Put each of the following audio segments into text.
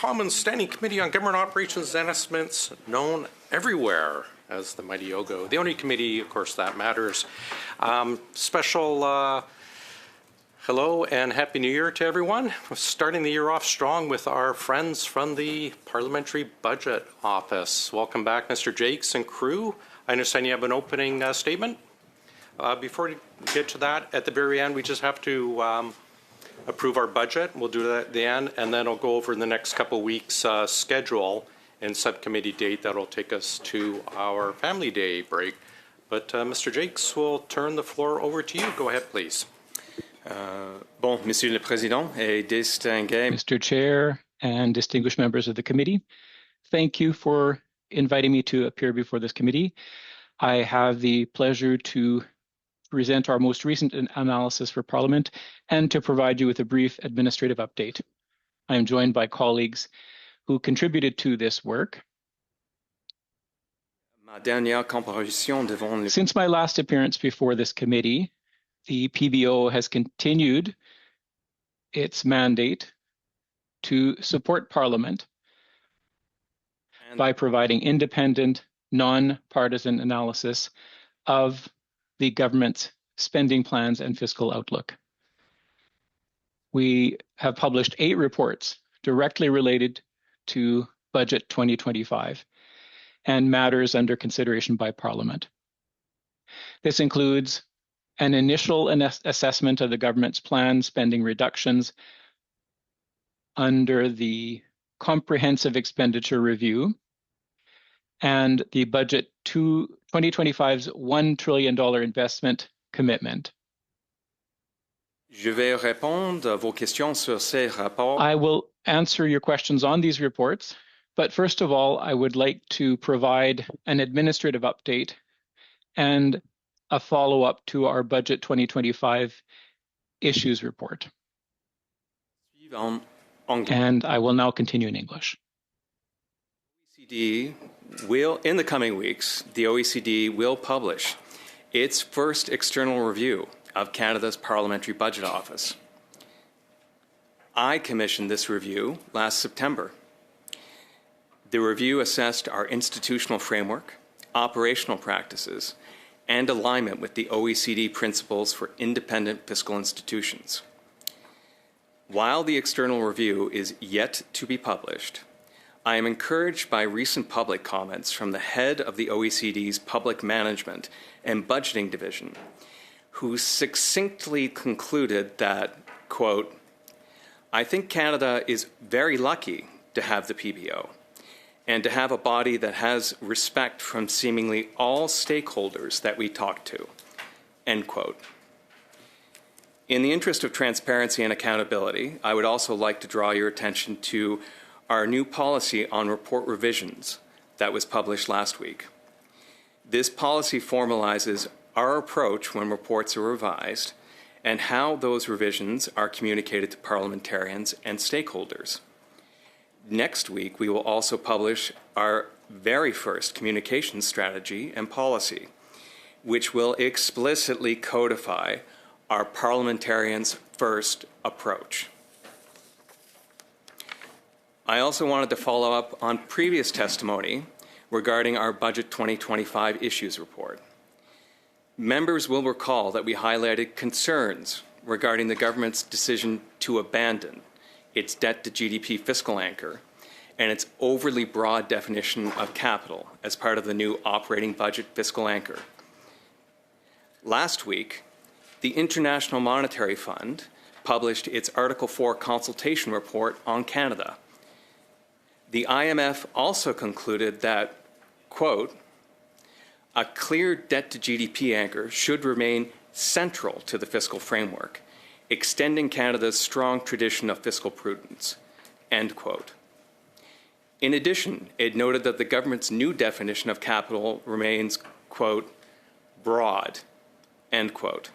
Commons Standing Committee on Government Operations and Estimates, known everywhere as the mighty OGGO. The only committee, of course, that matters. Special hello and Happy New Year to everyone. We're starting the year off strong with our friends from the Parliamentary Budget Office. Welcome back, Mr. Jakes and crew. I understand you have an opening statement. Before we get to that, at the very end, we just have to approve our budget. We'll do that at the end, and then I'll go over in the next couple of weeks schedule and subcommittee date that'll take us to our Family Day break. But Mr. Jakes, we'll turn the floor over to you. Go ahead, please. Monsieur le Président et distingué. Mr. Chair and distinguished members of the committee, thank you for inviting me to appear before this committee. I have the pleasure to present our most recent analysis for Parliament and to provide you with a brief administrative update. I am joined by colleagues who contributed to this work. Since my last appearance before this committee, the PBO has continued its mandate to support Parliament by providing independent, non-partisan analysis of the government's spending plans and fiscal outlook. We have published 8 reports directly related to Budget 2025 and matters under consideration by Parliament. This includes an initial assessment of the government's planned spending reductions under the Comprehensive Expenditure Review and the Budget 2025's $1 trillion investment commitment. Je vais répondre à vos questions sur ces rapports. I will answer your questions on these reports, but first of all, I would like to provide an administrative update and a follow-up to our Budget 2025 issues report. And I will now continue in English. In the coming weeks, the OECD will publish its first external review of Canada's Parliamentary Budget Office. I commissioned this review last September. The review assessed our institutional framework, operational practices, and alignment with the OECD principles for independent fiscal institutions. While the external review is yet to be published, I am encouraged by recent public comments from the head of the OECD's Public Management and Budgeting Division, who succinctly concluded that, quote, "I think Canada is very lucky to have the PBO and to have a body that has respect from seemingly all stakeholders that we talk to," end quote. In the interest of transparency and accountability, I would also like to draw your attention to our new policy on report revisions that was published last week. This policy formalizes our approach when reports are revised and how those revisions are communicated to parliamentarians and stakeholders. Next week, we will also publish our very first communication strategy and policy, which will explicitly codify our parliamentarians' first approach. I also wanted to follow up on previous testimony regarding our Budget 2025 issues report. Members will recall that we highlighted concerns regarding the government's decision to abandon its debt-to-GDP fiscal anchor and its overly broad definition of capital as part of the new operating budget fiscal anchor. Last week, the International Monetary Fund published its Article 4 consultation report on Canada. The IMF also concluded that, quote, "A clear debt-to-GDP anchor should remain central to the fiscal framework, extending Canada's strong tradition of fiscal prudence," end quote. In addition, it noted that the government's new definition of capital remains, quote, "broad," end quote,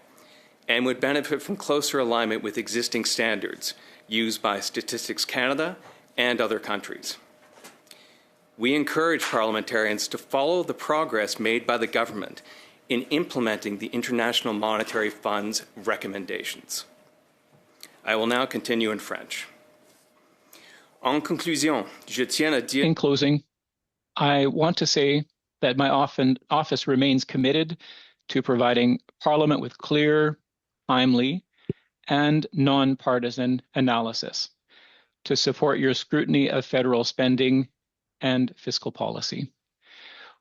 and would benefit from closer alignment with existing standards used by Statistics Canada and other countries. We encourage parliamentarians to follow the progress made by the government in implementing the International Monetary Fund's recommendations. I will now continue in French. En conclusion, je tiens à dire... In closing, I want to say that my office remains committed to providing Parliament with clear, timely, and nonpartisan analysis to support your scrutiny of federal spending and fiscal policy.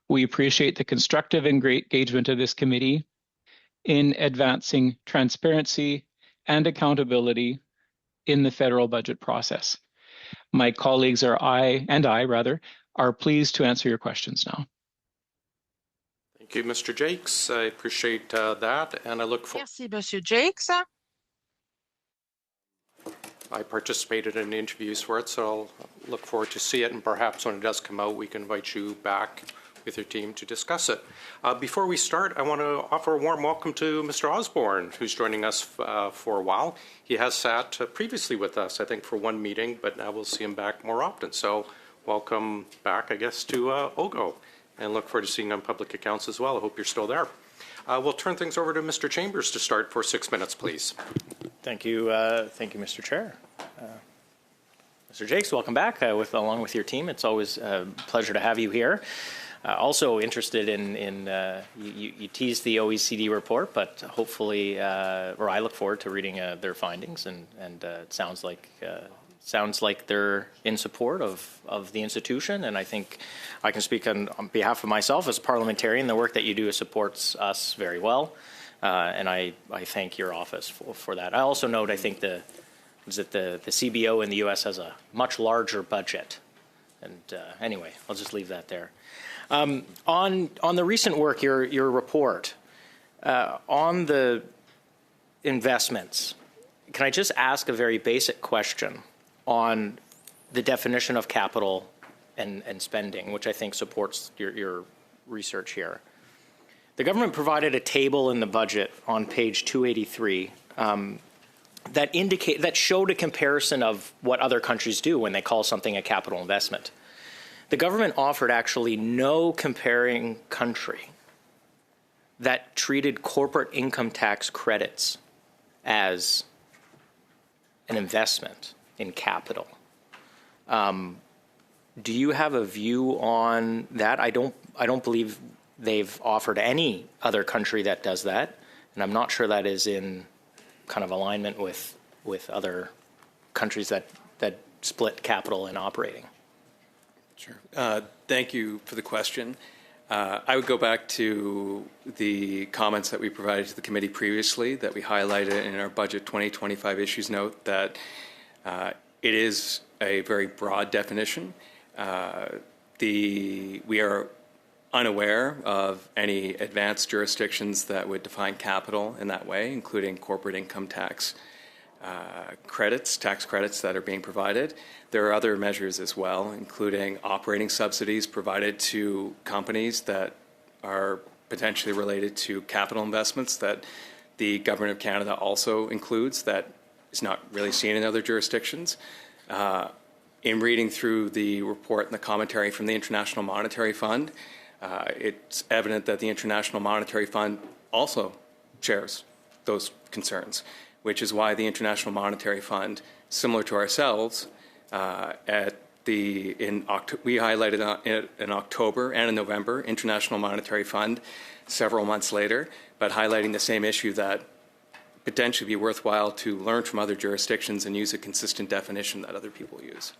We appreciate the constructive engagement of this committee in advancing transparency and accountability in the federal budget process. My colleagues I are pleased to answer your questions now. Thank you, Mr. Jakes. I appreciate that, and I look forward. Merci, Monsieur Jakes. I participated in interviews for it, so I'll look forward to see it, and perhaps when it does come out, we can invite you back with your team to discuss it. Before we start, I want to offer a warm welcome to Mr. Osborne, who's joining us for a while. He has sat previously with us, I think, for one meeting, but now we'll see him back more often. So welcome back, I guess, to OGGO, and look forward to seeing you on public accounts as well. I hope you're still there. We'll turn things over to Mr. Chambers to start for 6 minutes, please. Thank you, Mr. Chair. Mr. Jakes, welcome back along with your team. It's always a pleasure to have you here. Also interested in you teased the OECD report, but hopefully, or I look forward to reading their findings, and it sounds like they're in support of the institution, and I think I can speak on behalf of myself as a parliamentarian. The work that you do supports us very well, and I thank your office for that. I also note, I think the CBO in the U.S. has a much larger budget, and anyway, I'll just leave that there. On the recent work, your report on the investments, can I just ask a very basic question on the definition of capital and spending, which I think supports your research here? The government provided a table in the budget on page 283 that showed a comparison of what other countries do when they call something a capital investment. The government offered actually no comparing country that treated corporate income tax credits as an investment in capital. Do you have a view on that? I don't believe they've offered any other country that does that, and I'm not sure that is in kind of alignment with other countries that split capital and operating. Sure. Thank you for the question. I would go back to the comments that we provided to the committee previously, that we highlighted in our Budget 2025 Issues Note, that it is a very broad definition. We are unaware of any advanced jurisdictions that would define capital in that way, including corporate income tax tax credits that are being provided. There are other measures as well, including operating subsidies provided to companies that are potentially related to capital investments that the Government of Canada also includes, that is not really seen in other jurisdictions. In reading through the report and the commentary from the International Monetary Fund, it's evident that the International Monetary Fund also shares those concerns, which is why the International Monetary Fund, similar to ourselves, we highlighted in October and in November, International Monetary Fund several months later, but highlighting the same issue, that potentially be worthwhile to learn from other jurisdictions and use a consistent definition that other people use.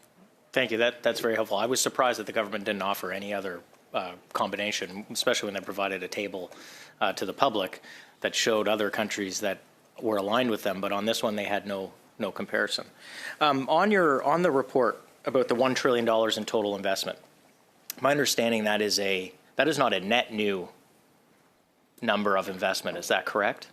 Thank you. That's very helpful. I was surprised that the government didn't offer any other combination, especially when they provided a table to the public that showed other countries that were aligned with them, but on this one they had no comparison. On the report about the $1 trillion in total investment, my understanding that is not a net new number of investment. Is that correct?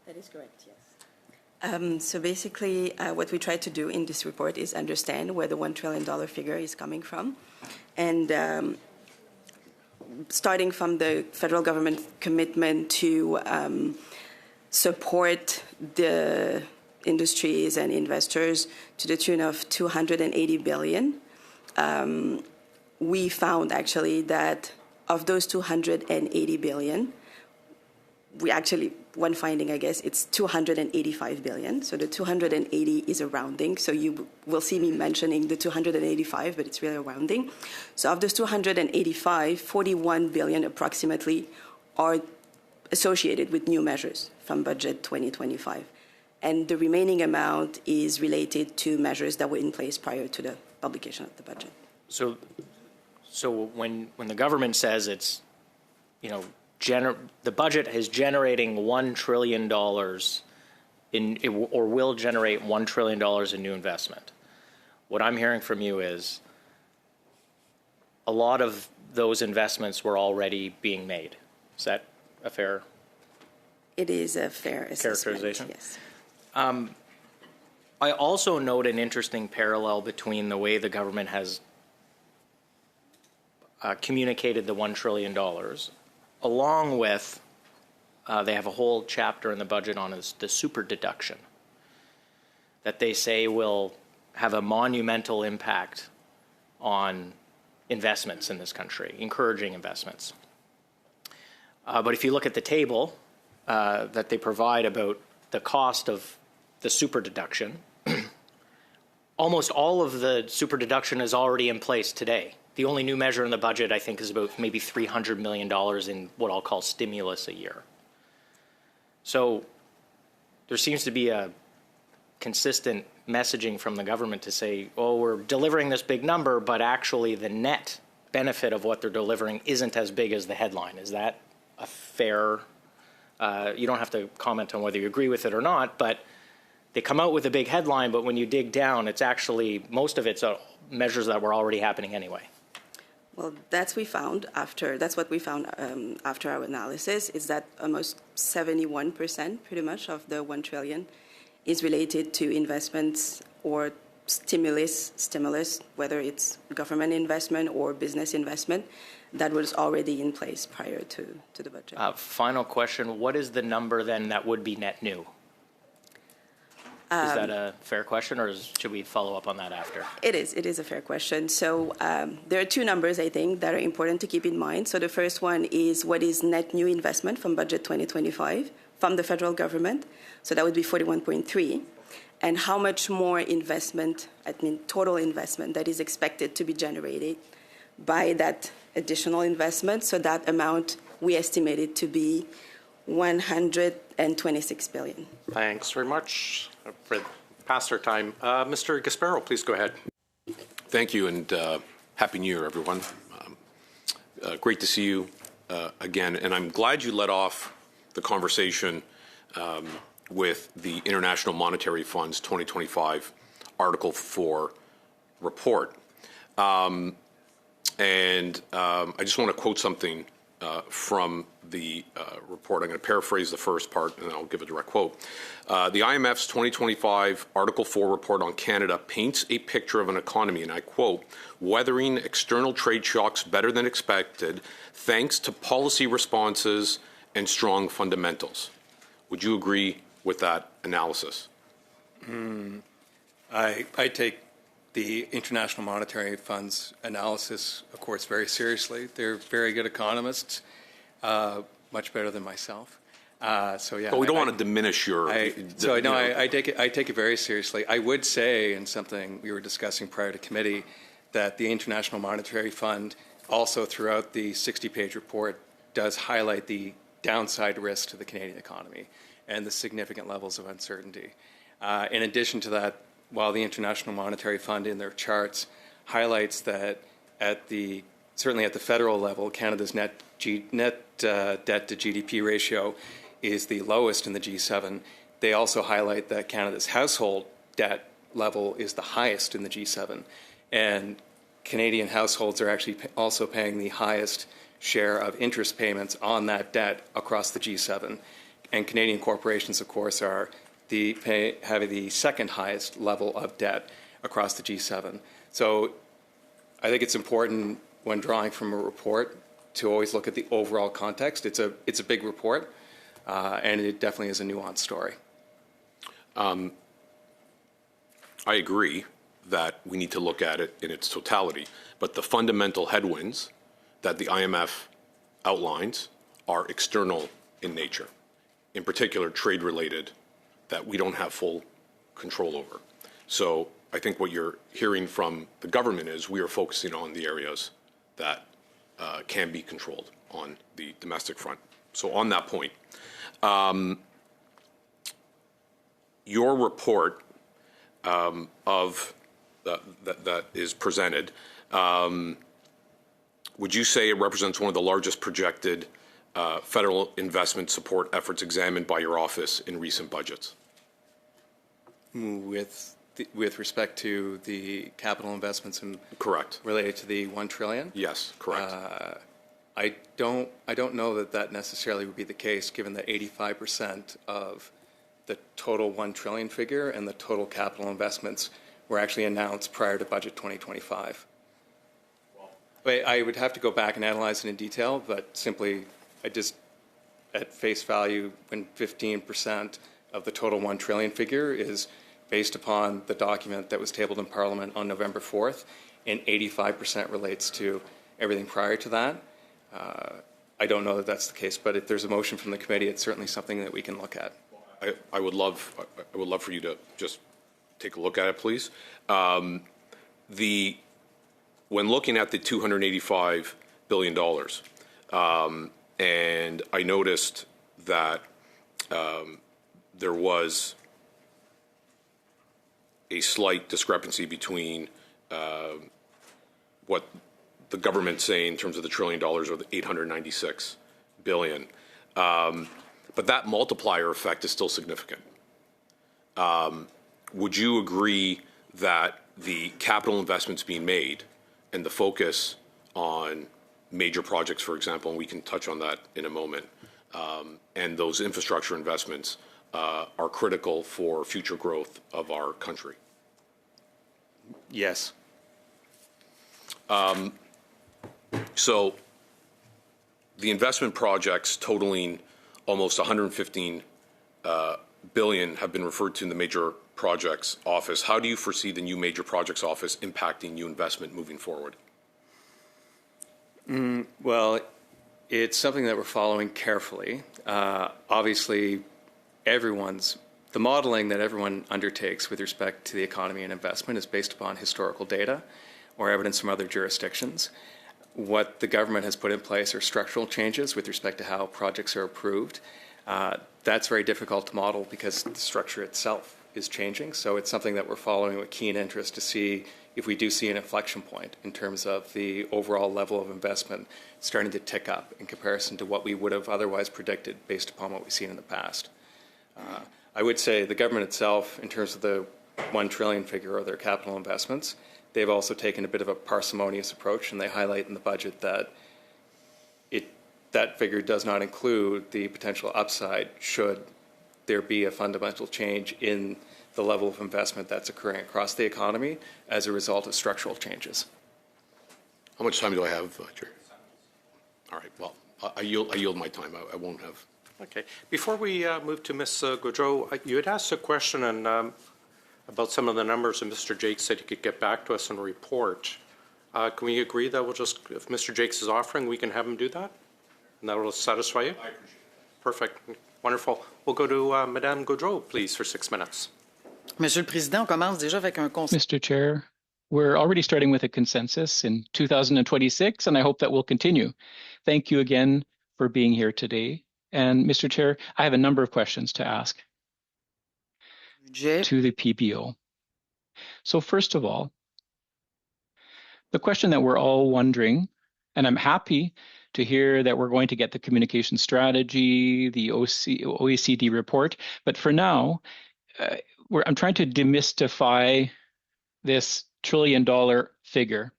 That is correct, yes. So basically, what we try to do in this report is understand where the $1 trillion figure is coming from. And starting from the federal government commitment to support the industries and investors to the tune of $280 billion, we found actually that of those $280 billion, we actually, one finding, I guess, it's 285 billion. So the 280 is a rounding. So you will see me mentioning the 285, but it's really a rounding. So of those 285, 41 billion approximately are associated with new measures from budget 2025. And the remaining amount is related to measures that were in place prior to the publication of the budget. So when the government says it's, the budget is generating $1 trillion or will generate $1 trillion in new investment, what I'm hearing from you is a lot of those investments were already being made. Is that a fair? It is a fair assessment, characterization? Yes. I also note an interesting parallel between the way the government has communicated the $1 trillion, along with they have a whole chapter in the budget on the super deduction that they say will have a monumental impact on investments in this country, encouraging investments. But if you look at the table that they provide about the cost of the super deduction, almost all of the super deduction is already in place today. The only new measure in the budget, I think, is about maybe $300 million in what I'll call stimulus a year. So there seems to be a consistent messaging from the government to say, oh, we're delivering this big number, but actually the net benefit of what they're delivering isn't as big as the headline. Is that a fair, you don't have to comment on whether you agree with it or not, but they come out with a big headline, but when you dig down, it's actually, most of it's measures that were already happening anyway. Well, that's what we found after our analysis, is that almost 71%, pretty much, of the 1 trillion is related to investments or stimulus, whether it's government investment or business investment, that was already in place prior to the budget. Final question, what is the number then that would be net new? Is that a fair question, or should we follow up on that after? It is a fair question. So there are two numbers, I think, that are important to keep in mind. So the first one is what is net new investment from budget 2025 from the federal government. So that would be 41.3. And how much more investment, total investment, that is expected to be generated by that additional investment. So that amount we estimated to be 126 billion. Thanks very much. For past our time. Mr. Gasparo, please go ahead. Thank you, and Happy New Year, everyone. Great to see you again, and I'm glad you led off the conversation with the International Monetary Fund's 2025 Article 4 report. I just want to quote something from the report. I'm going to paraphrase the first part, and I'll give a direct quote. The IMF's 2025 Article 4 report on Canada paints a picture of an economy, and I quote, weathering external trade shocks better than expected thanks to policy responses and strong fundamentals. Would you agree with that analysis? I take the International Monetary Fund's analysis, of course, very seriously. They're very good economists, much better than myself. So yeah. But we don't want to diminish your. I take it very seriously. I would say, and something we were discussing prior to committee, that the International Monetary Fund also throughout the 60-page report does highlight the downside risk to the Canadian economy and the significant levels of uncertainty. In addition to that, while the International Monetary Fund in their charts highlights that certainly at the federal level, Canada's net debt to GDP ratio is the lowest in the G7, they also highlight that Canada's household debt level is the highest in the G7. And Canadian households are actually also paying the highest share of interest payments on that debt across the G7. And Canadian corporations, of course, are having the second highest level of debt across the G7. So I think it's important when drawing from a report to always look at the overall context. It's a big report, and it definitely is a nuanced story. I agree that we need to look at it in its totality, but the fundamental headwinds that the IMF outlines are external in nature. in particular trade-related, that we don't have full control over. So I think what you're hearing from the government is we are focusing on the areas that can be controlled on the domestic front. So on that point, your report that is presented, would you say it represents one of the largest projected federal investment support efforts examined by your office in recent budgets? With respect to the capital investments and Correct. related to the $1 trillion? Yes, correct. I don't know that that necessarily would be the case, given that 85% of the total $1 trillion figure and the total capital investments were actually announced prior to Budget 2025. I would have to go back and analyze it in detail, but simply, at face value, when 15% of the total $1 trillion figure is based upon the document that was tabled in Parliament on November 4th, and 85% relates to everything prior to that, I don't know that that's the case, but if there's a motion from the committee, it's certainly something that we can look at. I would love for you to just take a look at it, please. When looking at the $285 billion, and I noticed that there was a slight discrepancy between what the government's saying in terms of the $1 trillion or the $896 billion. But that multiplier effect is still significant. Would you agree that the capital investments being made and the focus on major projects, for example, and we can touch on that in a moment, and those infrastructure investments are critical for future growth of our country? Yes. So the investment projects totaling almost $115 billion have been referred to in the Major Projects Office. How do you foresee the new Major Projects Office impacting new investment moving forward? Well, it's something that we're following carefully. Obviously, the modeling that everyone undertakes with respect to the economy and investment is based upon historical data or evidence from other jurisdictions. What the government has put in place are structural changes with respect to how projects are approved. That's very difficult to model because the structure itself is changing. So it's something that we're following with keen interest to see if we do see an inflection point in terms of the overall level of investment starting to tick up in comparison to what we would have otherwise predicted based upon what we've seen in the past. I would say the government itself, in terms of the $1 trillion figure or their capital investments, they've also taken a bit of a parsimonious approach, and they highlight in the budget that that figure does not include the potential upside should there be a fundamental change in the level of investment that's occurring across the economy as a result of structural changes. How much time do I have, Chair? All right, well, I yield my time. I won't have. Okay. Before we move to Ms. Gaudreau, you had asked a question about some of the numbers, and Mr. Jakes said he could get back to us in a report. Can we agree that if Mr. Jakes is offering, we can have him do that? And that will satisfy you? I appreciate it. Perfect. Wonderful. We'll go to Madame Gaudreau, please, for 6 minutes. Monsieur le Président, on commence déjà avec un consensus. Mr. Chair, we're already starting with a consensus in 2026, and I hope that will continue. Thank you again for being here today. And Mr. Chair, I have a number of questions to ask to the PBO. So first of all, the question that we're all wondering, and I'm happy to hear that we're going to get the communication strategy, the OECD report, but for now, I'm trying to demystify this $1 trillion figure.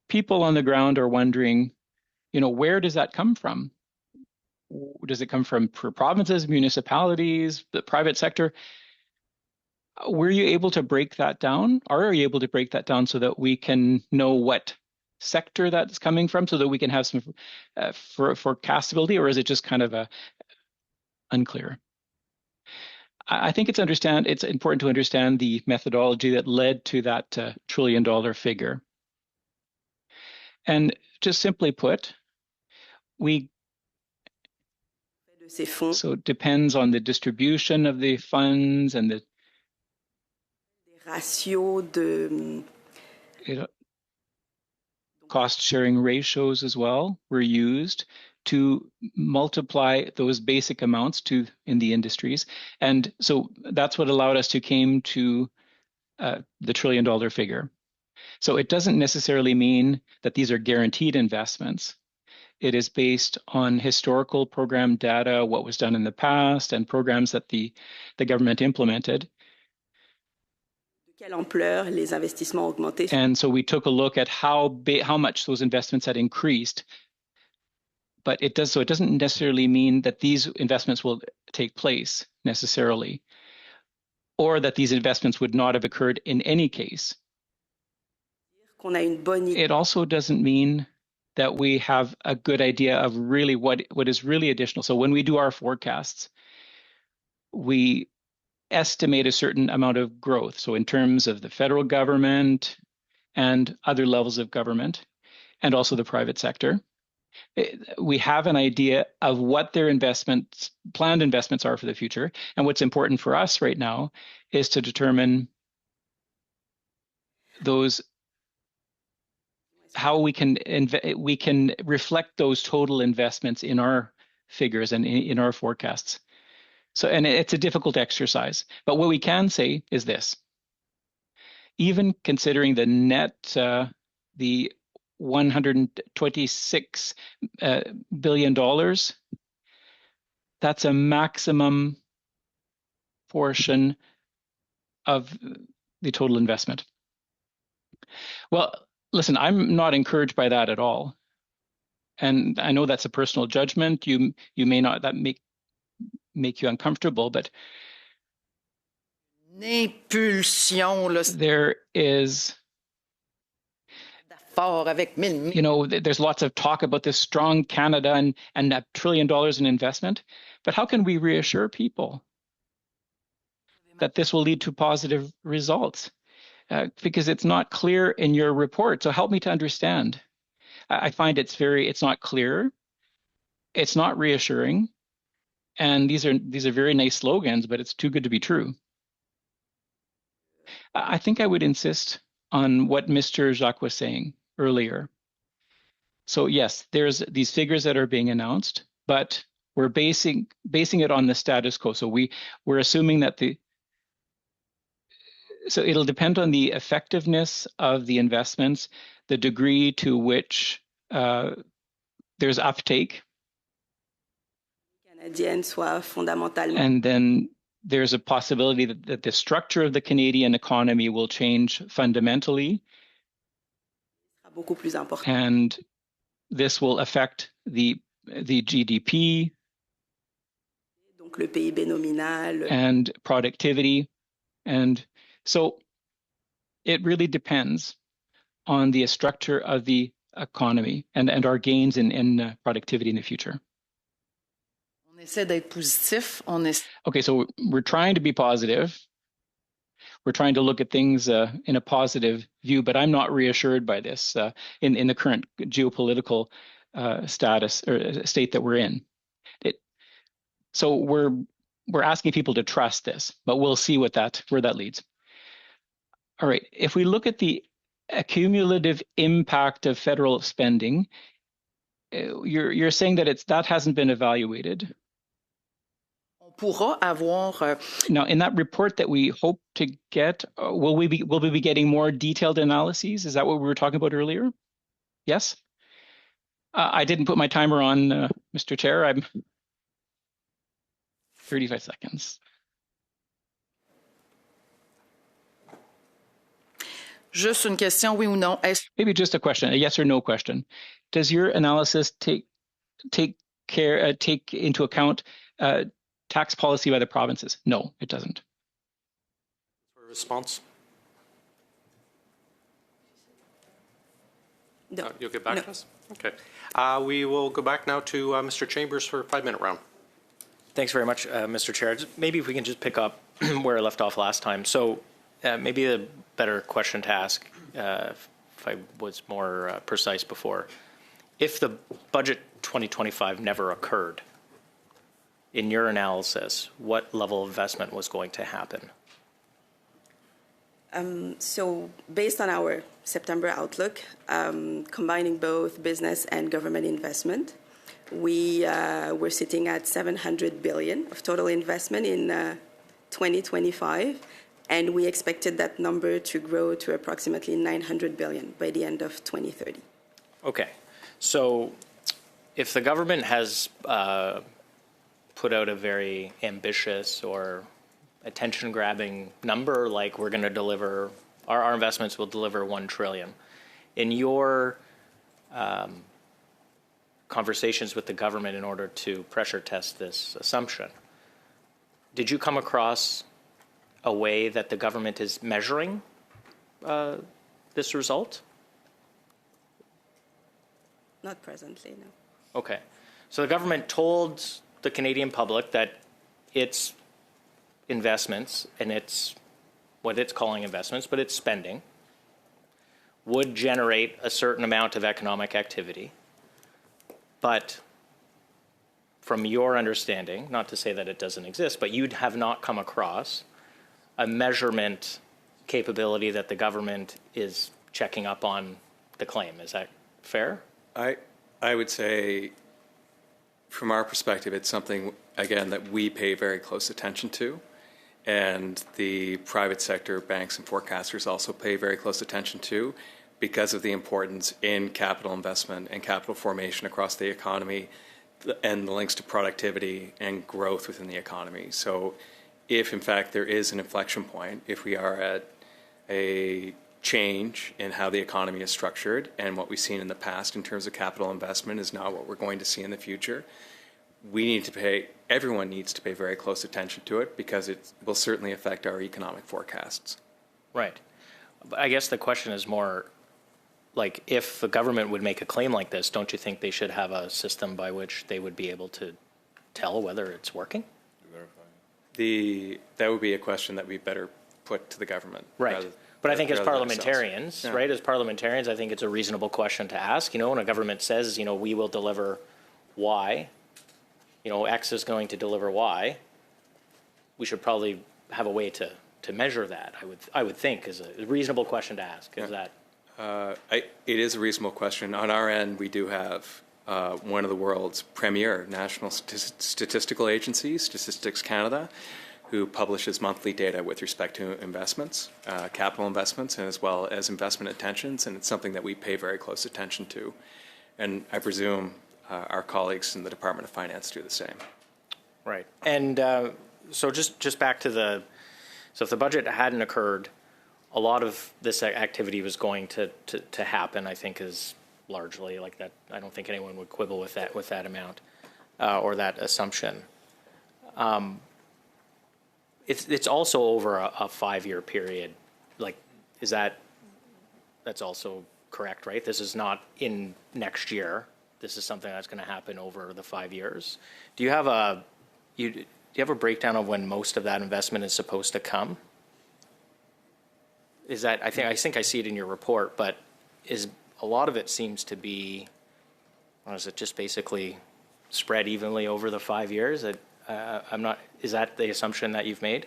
People on the ground are wondering, where does that come from? Does it come from provinces, municipalities, the private sector? Were you able to break that down? Are you able to break that down so that we can know what sector that's coming from, so that we can have some forecastability, or is it just kind of unclear? I think it's important to understand the methodology that led to that $1 trillion figure. And just simply put, we ces fonds, So it depends on the distribution of the funds and the ratios de cost-sharing ratios as well were used to multiply those basic amounts in the industries. And so that's what allowed us to came to the $1 trillion figure. So it doesn't necessarily mean that these are guaranteed investments. It is based on historical program data, what was done in the past, and programs that the government implemented. de quelle ampleur les investissements ont augmenté. And so we took a look at how much those investments had increased. But it doesn't necessarily mean that these investments will take place necessarily, or that these investments would not have occurred in any case. Qu'on a une bonne idée. It also doesn't mean that we have a good idea of really what is really additional. So when we do our forecasts, we estimate a certain amount of growth. So in terms of the federal government and other levels of government, and also the private sector, we have an idea of what their planned investments are for the future. And what's important for us right now is to determine how we can reflect those total investments in our figures and in our forecasts. So, and it's a difficult exercise, but what we can say is this: even considering the net, the $126 billion, that's a maximum portion of the total investment. Well, listen, I'm not encouraged by that at all. And I know that's a personal judgment. You may not, that make you uncomfortable, but Impulsion, là, there is, fort avec 1000 you know, there's lots of talk about this strong Canada and $1 trillion in investment. But how can we reassure people that this will lead to positive results? Because it's not clear in your report. So help me to understand. I find it's not clear. It's not reassuring. And these are very nice slogans, but it's too good to be true. I think I would insist on what Mr. Jacques was saying earlier. So yes, there's these figures that are being announced, but we're basing it on the status quo. So we're assuming that so it'll depend on the effectiveness of the investments, the degree to which there's uptake, Canadienne soit fondamentalement. and then there's a possibility that the structure of the Canadian economy will change fundamentally, Beaucoup plus important. and this will affect the GDP Donc le PIB nominal. and productivity. And so it really depends on the structure of the economy and our gains in productivity in the future. On essaie d'être positif. Okay, so we're trying to be positive. We're trying to look at things in a positive view, but I'm not reassured by this in the current geopolitical status or state that we're in. So we're asking people to trust this, but we'll see where that leads. All right, if we look at the accumulative impact of federal spending, you're saying that that hasn't been evaluated. On pourra avoir. Now, in that report that we hope to get, will we be getting more detailed analyses? Is that what we were talking about earlier? Yes? I didn't put my timer on, Mr. Chair. I'm 35 seconds. Juste une question, oui ou non. Maybe just a question, a yes or no question. Does your analysis take into account tax policy by the provinces? No, it doesn't. Response? No. You'll get back No. to us? Okay. We will go back now to Mr. Chambers for a 5-minute round. Thanks very much, Mr. Chair. Maybe if we can just pick up where I left off last time. So maybe a better question to ask, if I was more precise before. If the budget 2025 never occurred, in your analysis, what level of investment was going to happen? So based on our September outlook, combining both business and government investment, we were sitting at $700 billion of total investment in 2025, and we expected that number to grow to approximately $900 billion by the end of 2030. Okay. So if the government has put out a very ambitious or attention-grabbing number, like we're going to deliver, our investments will deliver $1 trillion. In your conversations with the government in order to pressure test this assumption, did you come across a way that the government is measuring this result? Not presently, no. Okay. So the government told the Canadian public that its investments, and it's what it's calling investments, but it's spending, would generate a certain amount of economic activity. But from your understanding, not to say that it doesn't exist, but you'd have not come across a measurement capability that the government is checking up on the claim. Is that fair? I would say, from our perspective, it's something, again, that we pay very close attention to. And the private sector banks and forecasters also pay very close attention to, because of the importance in capital investment and capital formation across the economy and the links to productivity and growth within the economy. So if, in fact, there is an inflection point, if we are at a change in how the economy is structured, and what we've seen in the past in terms of capital investment is not what we're going to see in the future, everyone needs to pay very close attention to it, because it will certainly affect our economic forecasts. Right. But I guess the question is more like, if the government would make a claim like this, don't you think they should have a system by which they would be able to tell whether it's working? That would be a question that we better put to the government. Right. But I think as rather than parliamentarians, ourselves. right, as parliamentarians, I think it's a reasonable question to ask. When a government says, we will deliver Y, X is going to deliver Y, we should probably have a way to measure that, I would think, is a reasonable question to ask. Is that? It is a reasonable question. On our end, we do have one of the world's premier national statistical agencies, Statistics Canada, who publishes monthly data with respect to investments, capital investments, and as well as investment intentions, and it's something that we pay very close attention to. And I presume our colleagues in the Department of Finance do the same. Right. And so just back to so if the budget hadn't occurred, a lot of this activity was going to happen, I think, is largely like that. I don't think anyone would quibble with that amount or that assumption. It's also over a 5-year period. Like, that's also correct, right? This is not in next year. This is something that's going to happen over the 5 years. Do you have a breakdown of when most of that investment is supposed to come? Is that, I think I see it in your report, but is a lot of it seems to be, is it just basically spread evenly over the 5 years? Is that the assumption that you've made?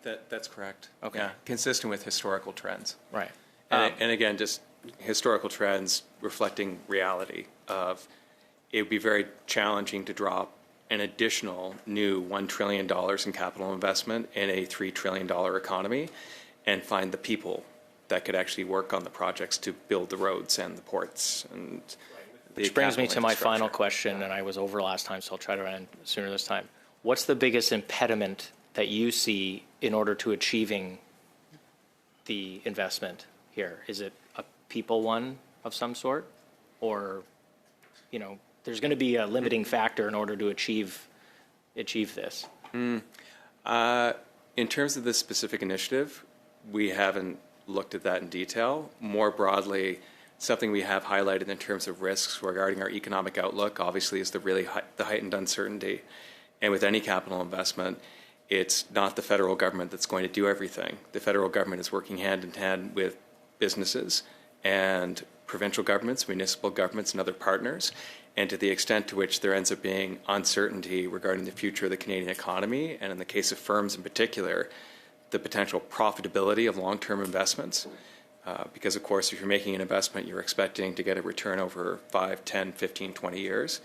That's correct. Okay. Yeah, consistent with historical trends. Right. And again, just historical trends reflecting reality of it would be very challenging to drop an additional new $1 trillion in capital investment in a $3 trillion economy and find the people that could actually work on the projects to build the roads and the ports. And which brings me to my final question, and I was over last time, so I'll try to end sooner this time. What's the biggest impediment that you see in order to achieving the investment here? Is it a people one of some sort? Or, there's going to be a limiting factor in order to achieve this? In terms of this specific initiative, we haven't looked at that in detail. More broadly, something we have highlighted in terms of risks regarding our economic outlook, obviously, is the heightened uncertainty. And with any capital investment, it's not the federal government that's going to do everything. The federal government is working hand in hand with businesses and provincial governments, municipal governments, and other partners. And to the extent to which there ends up being uncertainty regarding the future of the Canadian economy, and in the case of firms in particular, the potential profitability of long-term investments, because of course if you're making an investment you're expecting to get a return over 5, 10, 15, 20 years,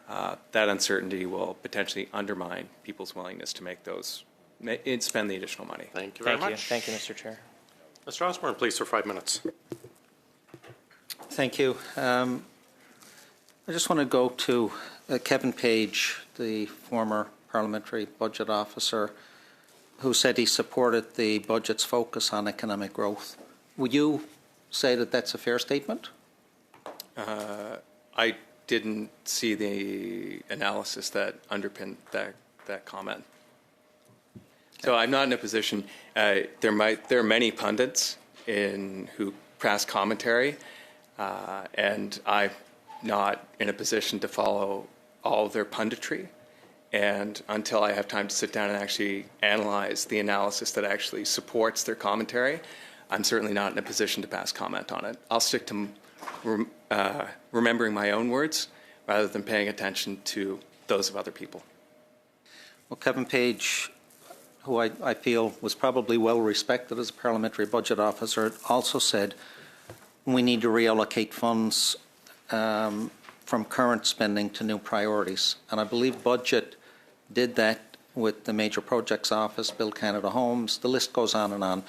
that uncertainty will potentially undermine people's willingness to make those, spend the additional money. Thank you very much. Thank you, Mr. Chair. Mr. Osborne, please, for 5 minutes. Thank you. I just want to go to Kevin Page, the former Parliamentary Budget Officer, who said he supported the budget's focus on economic growth. Would you say that that's a fair statement? I didn't see the analysis that underpinned that comment. So I'm not in a position. There are many pundits who pass commentary, and I'm not in a position to follow all of their punditry. And until I have time to sit down and actually analyze the analysis that actually supports their commentary, I'm certainly not in a position to pass comment on it. I'll stick to remembering my own words rather than paying attention to those of other people. Well, Kevin Page, who I feel was probably well respected as a Parliamentary Budget Officer, also said we need to reallocate funds from current spending to new priorities. And I believe Budget did that with the Major Projects Office, Build Canada Homes, the list goes on and on.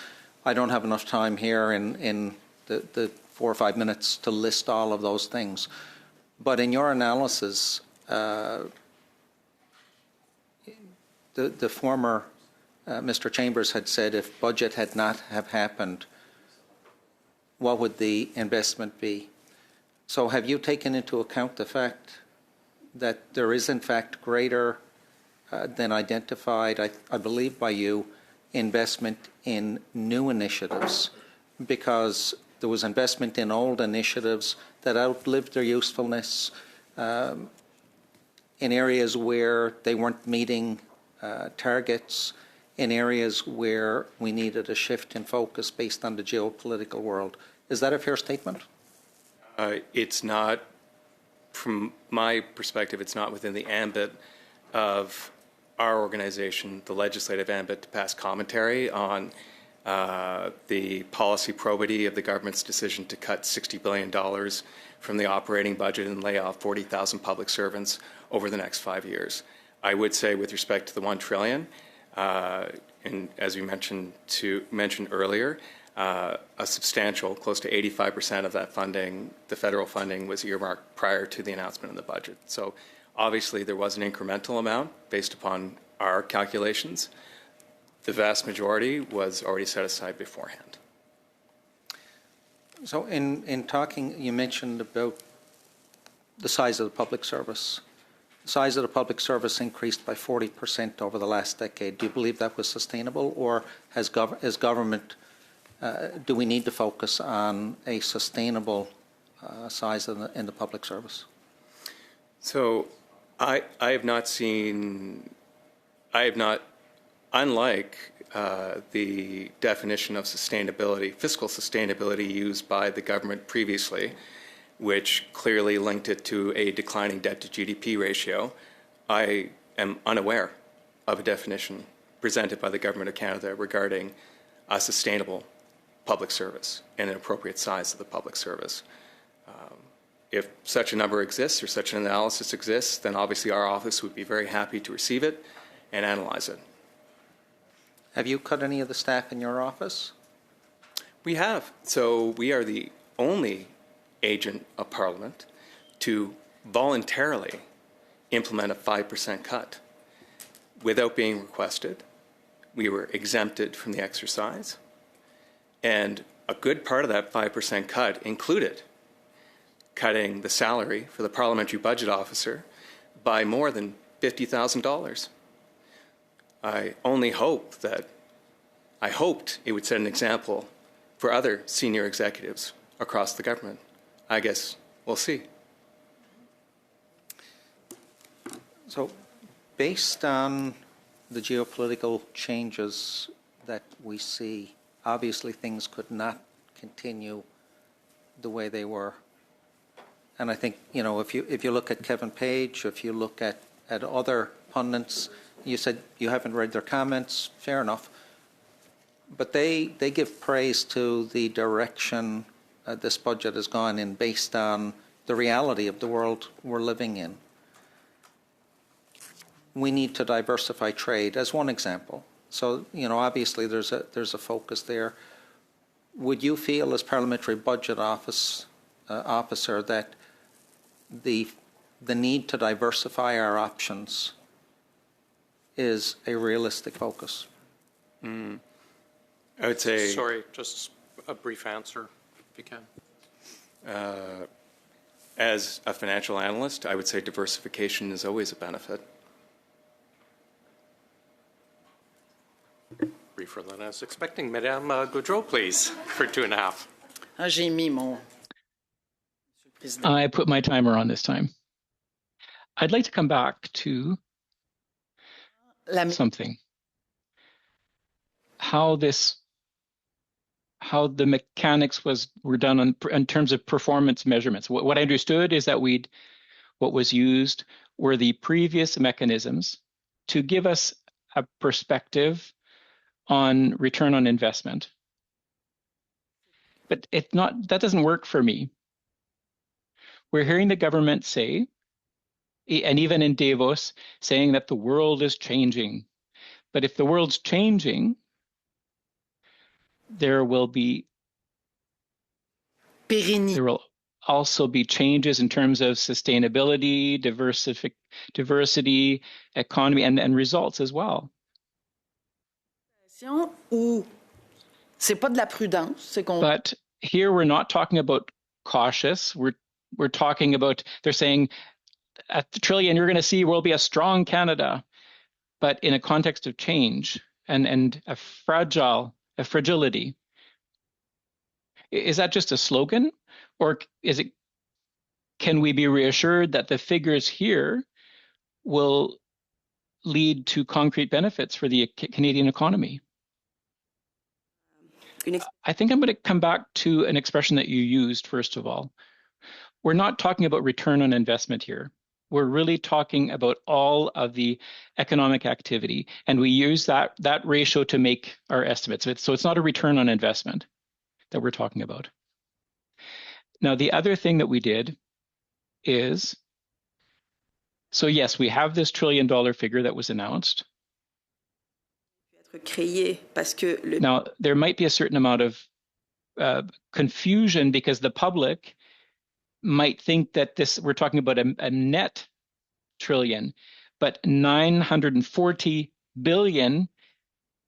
I don't have enough time here in the 4 or 5 minutes to list all of those things. But in your analysis, the former Mr. Chambers had said if Budget had not have happened, what would the investment be? So have you taken into account the fact that there is in fact greater than identified, I believe by you, investment in new initiatives? Because there was investment in old initiatives that outlived their usefulness in areas where they weren't meeting targets, in areas where we needed a shift in focus based on the geopolitical world. Is that a fair statement? It's not, from my perspective, it's not within the ambit of our organization, the legislative ambit, to pass commentary on the policy probity of the government's decision to cut $60 billion from the operating budget and lay off 40,000 public servants over the next 5 years. I would say with respect to the $1 trillion, and as we mentioned earlier, a substantial, close to 85% of that funding, the federal funding, was earmarked prior to the announcement of the budget. So obviously there was an incremental amount based upon our calculations. The vast majority was already set aside beforehand. So in talking, you mentioned about the size of the public service. The size of the public service increased by 40% over the last decade. Do you believe that was sustainable, or as government, do we need to focus on a sustainable size in the public service? So I have not seen, unlike the definition of sustainability, fiscal sustainability used by the government previously, which clearly linked it to a declining debt to GDP ratio, I am unaware of a definition presented by the Government of Canada regarding a sustainable public service and an appropriate size of the public service. If such a number exists or such an analysis exists, then obviously our office would be very happy to receive it and analyze it. Have you cut any of the staff in your office? We have. So we are the only agent of Parliament to voluntarily implement a 5% cut without being requested. We were exempted from the exercise, and a good part of that 5% cut included cutting the salary for the Parliamentary Budget Officer by more than $50,000. I hoped it would set an example for other senior executives across the government. I guess we'll see. So, based on the geopolitical changes that we see, obviously things could not continue the way they were And I think, if you look at Kevin Page, if you look at other pundits, you said you haven't read their comments, fair enough. But they give praise to the direction this budget has gone in based on the reality of the world we're living in. We need to diversify trade as one example. So, obviously there's a focus there. Would you feel as Parliamentary Budget Officer that the need to diversify our options is a realistic focus? I would say... Sorry, just a brief answer, if you can. As a financial analyst, I would say diversification is always a benefit. Briefer than I was expecting. Madame Gaudreau, please, for 2.5. J'ai mis mon... I put my timer on this time. I'd like to come back to something. How the mechanics were done in terms of performance measurements. What I understood is that what was used were the previous mechanisms to give us a perspective on return on investment. But that doesn't work for me. We're hearing the government say, and even in Davos, saying that the world is changing. But if the world's changing, there will also be changes in terms of sustainability, diversity, economy, and results as well. But here we're not talking about cautious. We're talking about, they're saying at the trillion, you're going to see will be a strong Canada, but in a context of change and a fragility. Is that just a slogan, or can we be reassured that the figures here will lead to concrete benefits for the Canadian economy? I think I'm going to come back to an expression that you used, first of all. We're not talking about return on investment here. We're really talking about all of the economic activity, and we use that ratio to make our estimates. So it's not a return on investment that we're talking about. Now, the other thing that we did is, so yes, we have this $1 trillion figure that was announced. Now, there might be a certain amount of confusion because the public might think that we're talking about a net trillion, but 940 billion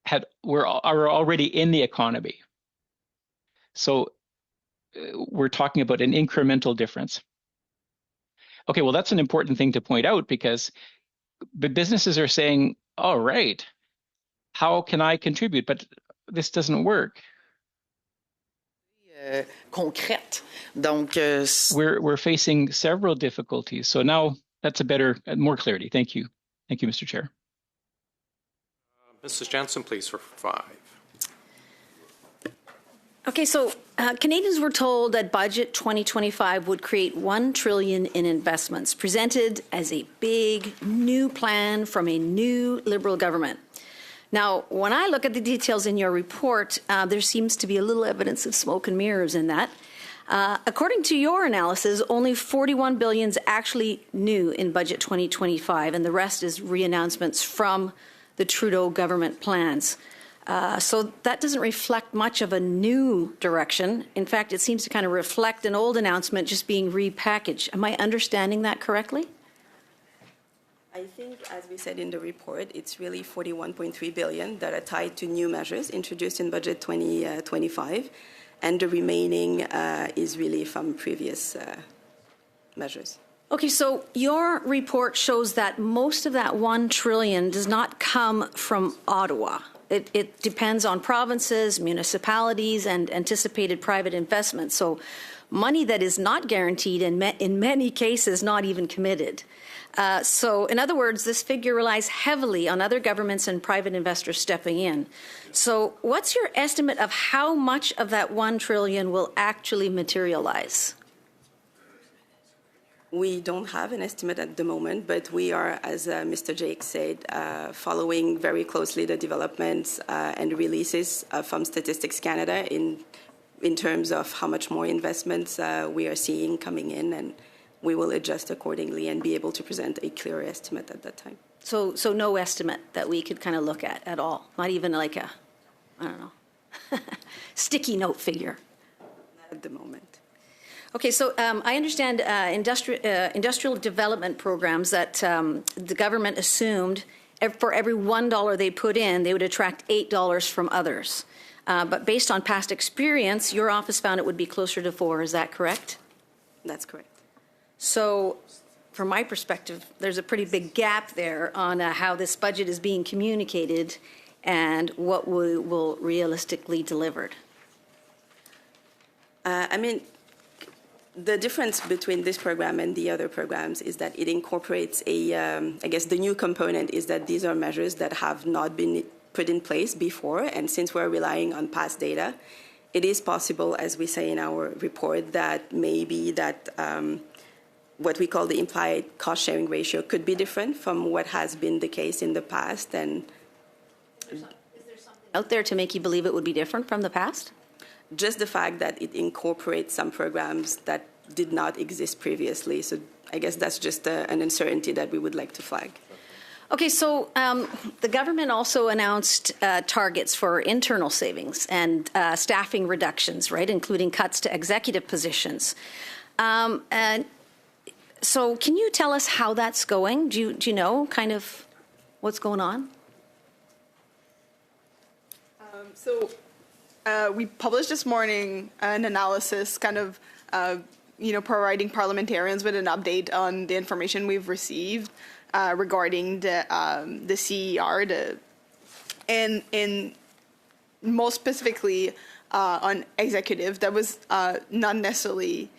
are already in the economy. So we're talking about an incremental difference. Okay, well, that's an important thing to point out because the businesses are saying, all right, how can I contribute? But this doesn't work. Concrète. Donc, we're facing several difficulties. So now that's more clarity. Thank you. Thank you, Mr. Chair. Mrs. Jansen, please, for 5. Okay, so Canadians were told that Budget 2025 would create $1 trillion in investments, presented as a big new plan from a new Liberal government. Now, when I look at the details in your report, there seems to be a little evidence of smoke and mirrors in that. According to your analysis, only $41 billion is actually new in Budget 2025, and the rest is re-announcements from the Trudeau government plans. So that doesn't reflect much of a new direction. In fact, it seems to kind of reflect an old announcement just being repackaged. Am I understanding that correctly? I think, as we said in the report, it's really $41.3 billion that are tied to new measures introduced in Budget 2025, and the remaining is really from previous measures. Okay, so your report shows that most of that $1 trillion does not come from Ottawa. It depends on provinces, municipalities, and anticipated private investment. So money that is not guaranteed and in many cases not even committed. So in other words, this figure relies heavily on other governments and private investors stepping in. So what's your estimate of how much of that $1 trillion will actually materialize? We don't have an estimate at the moment, but we are, as Mr. Jake said, following very closely the developments and releases from Statistics Canada in terms of how much more investments we are seeing coming in, and we will adjust accordingly and be able to present a clearer estimate at that time. So no estimate that we could kind of look at all, not even like a, I don't know, sticky note figure. Not at the moment. Okay, so I understand industrial development programs that the government assumed for every $1 they put in, they would attract $8 from others. But based on past experience, your office found it would be closer to 4. Is that correct? That's correct. So from my perspective, there's a pretty big gap there on how this budget is being communicated and what we will realistically delivered. I mean, the difference between this program and the other programs is that it incorporates I guess the new component is that these are measures that have not been put in place before, and since we're relying on past data, it is possible, as we say in our report, that maybe that what we call the implied cost-sharing ratio could be different from what has been the case in the past. And is there something out there to make you believe it would be different from the past? Just the fact that it incorporates some programs that did not exist previously. So I guess that's just an uncertainty that we would like to flag. Okay, so the government also announced targets for internal savings and staffing reductions, right, including cuts to executive positions. And so can you tell us how that's going? Do you know kind of what's going on? We published this morning an analysis kind of, providing parliamentarians with an update on the information we've received regarding the CER, and most specifically on executive. That was not necessarily,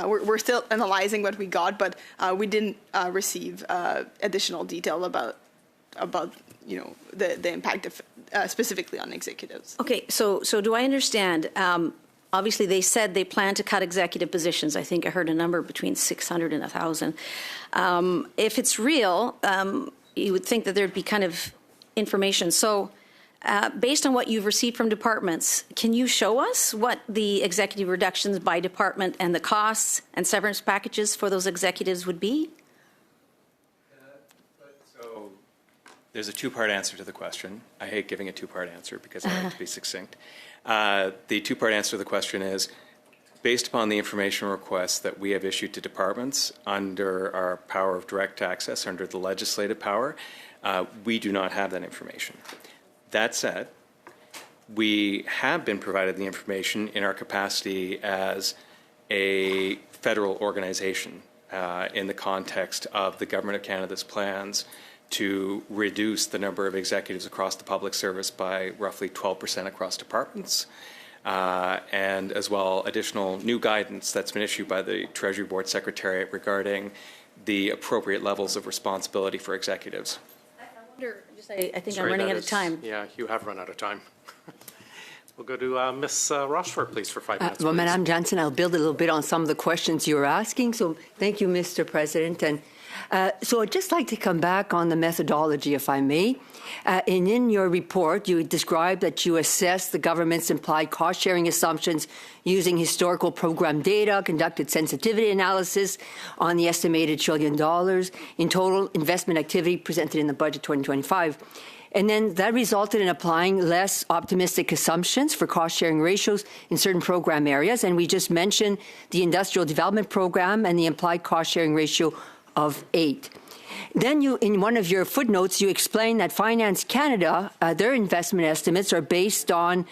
we're still analyzing what we got, but we didn't receive additional detail about the impact of specifically on executives. Okay, so do I understand? Obviously, they said they plan to cut executive positions. I think I heard a number between 600 and 1,000. If it's real, you would think that there'd be kind of information. So based on what you've received from departments, can you show us what the executive reductions by department and the costs and severance packages for those executives would be? There's a two-part answer to the question. I hate giving a two-part answer because I like to be succinct. The two-part answer to the question is, based upon the information requests that we have issued to departments under our power of direct access, under the legislative power, we do not have that information. That said, we have been provided the information in our capacity as a federal organization in the context of the Government of Canada's plans to reduce the number of executives across the public service by roughly 12% across departments, and as well additional new guidance that's been issued by the Treasury Board Secretariat regarding the appropriate levels of responsibility for executives. I wonder, I think I'm running out of time. Yeah, you have run out of time. We'll go to Ms. Rochefort, please, for 5 minutes. Well, Madame Johnson, I'll build a little bit on some of the questions you were asking. So thank you, Mr. President. And so I'd just like to come back on the methodology, if I may. And in your report, you described that you assessed the government's implied cost-sharing assumptions using historical program data, conducted sensitivity analysis on the estimated $1 trillion in total investment activity presented in the budget 2025. And then that resulted in applying less optimistic assumptions for cost-sharing ratios in certain program areas. And we just mentioned the Industrial Development Program and the implied cost-sharing ratio of 8. Then you, in one of your footnotes, you explain that Finance Canada, their investment estimates are based on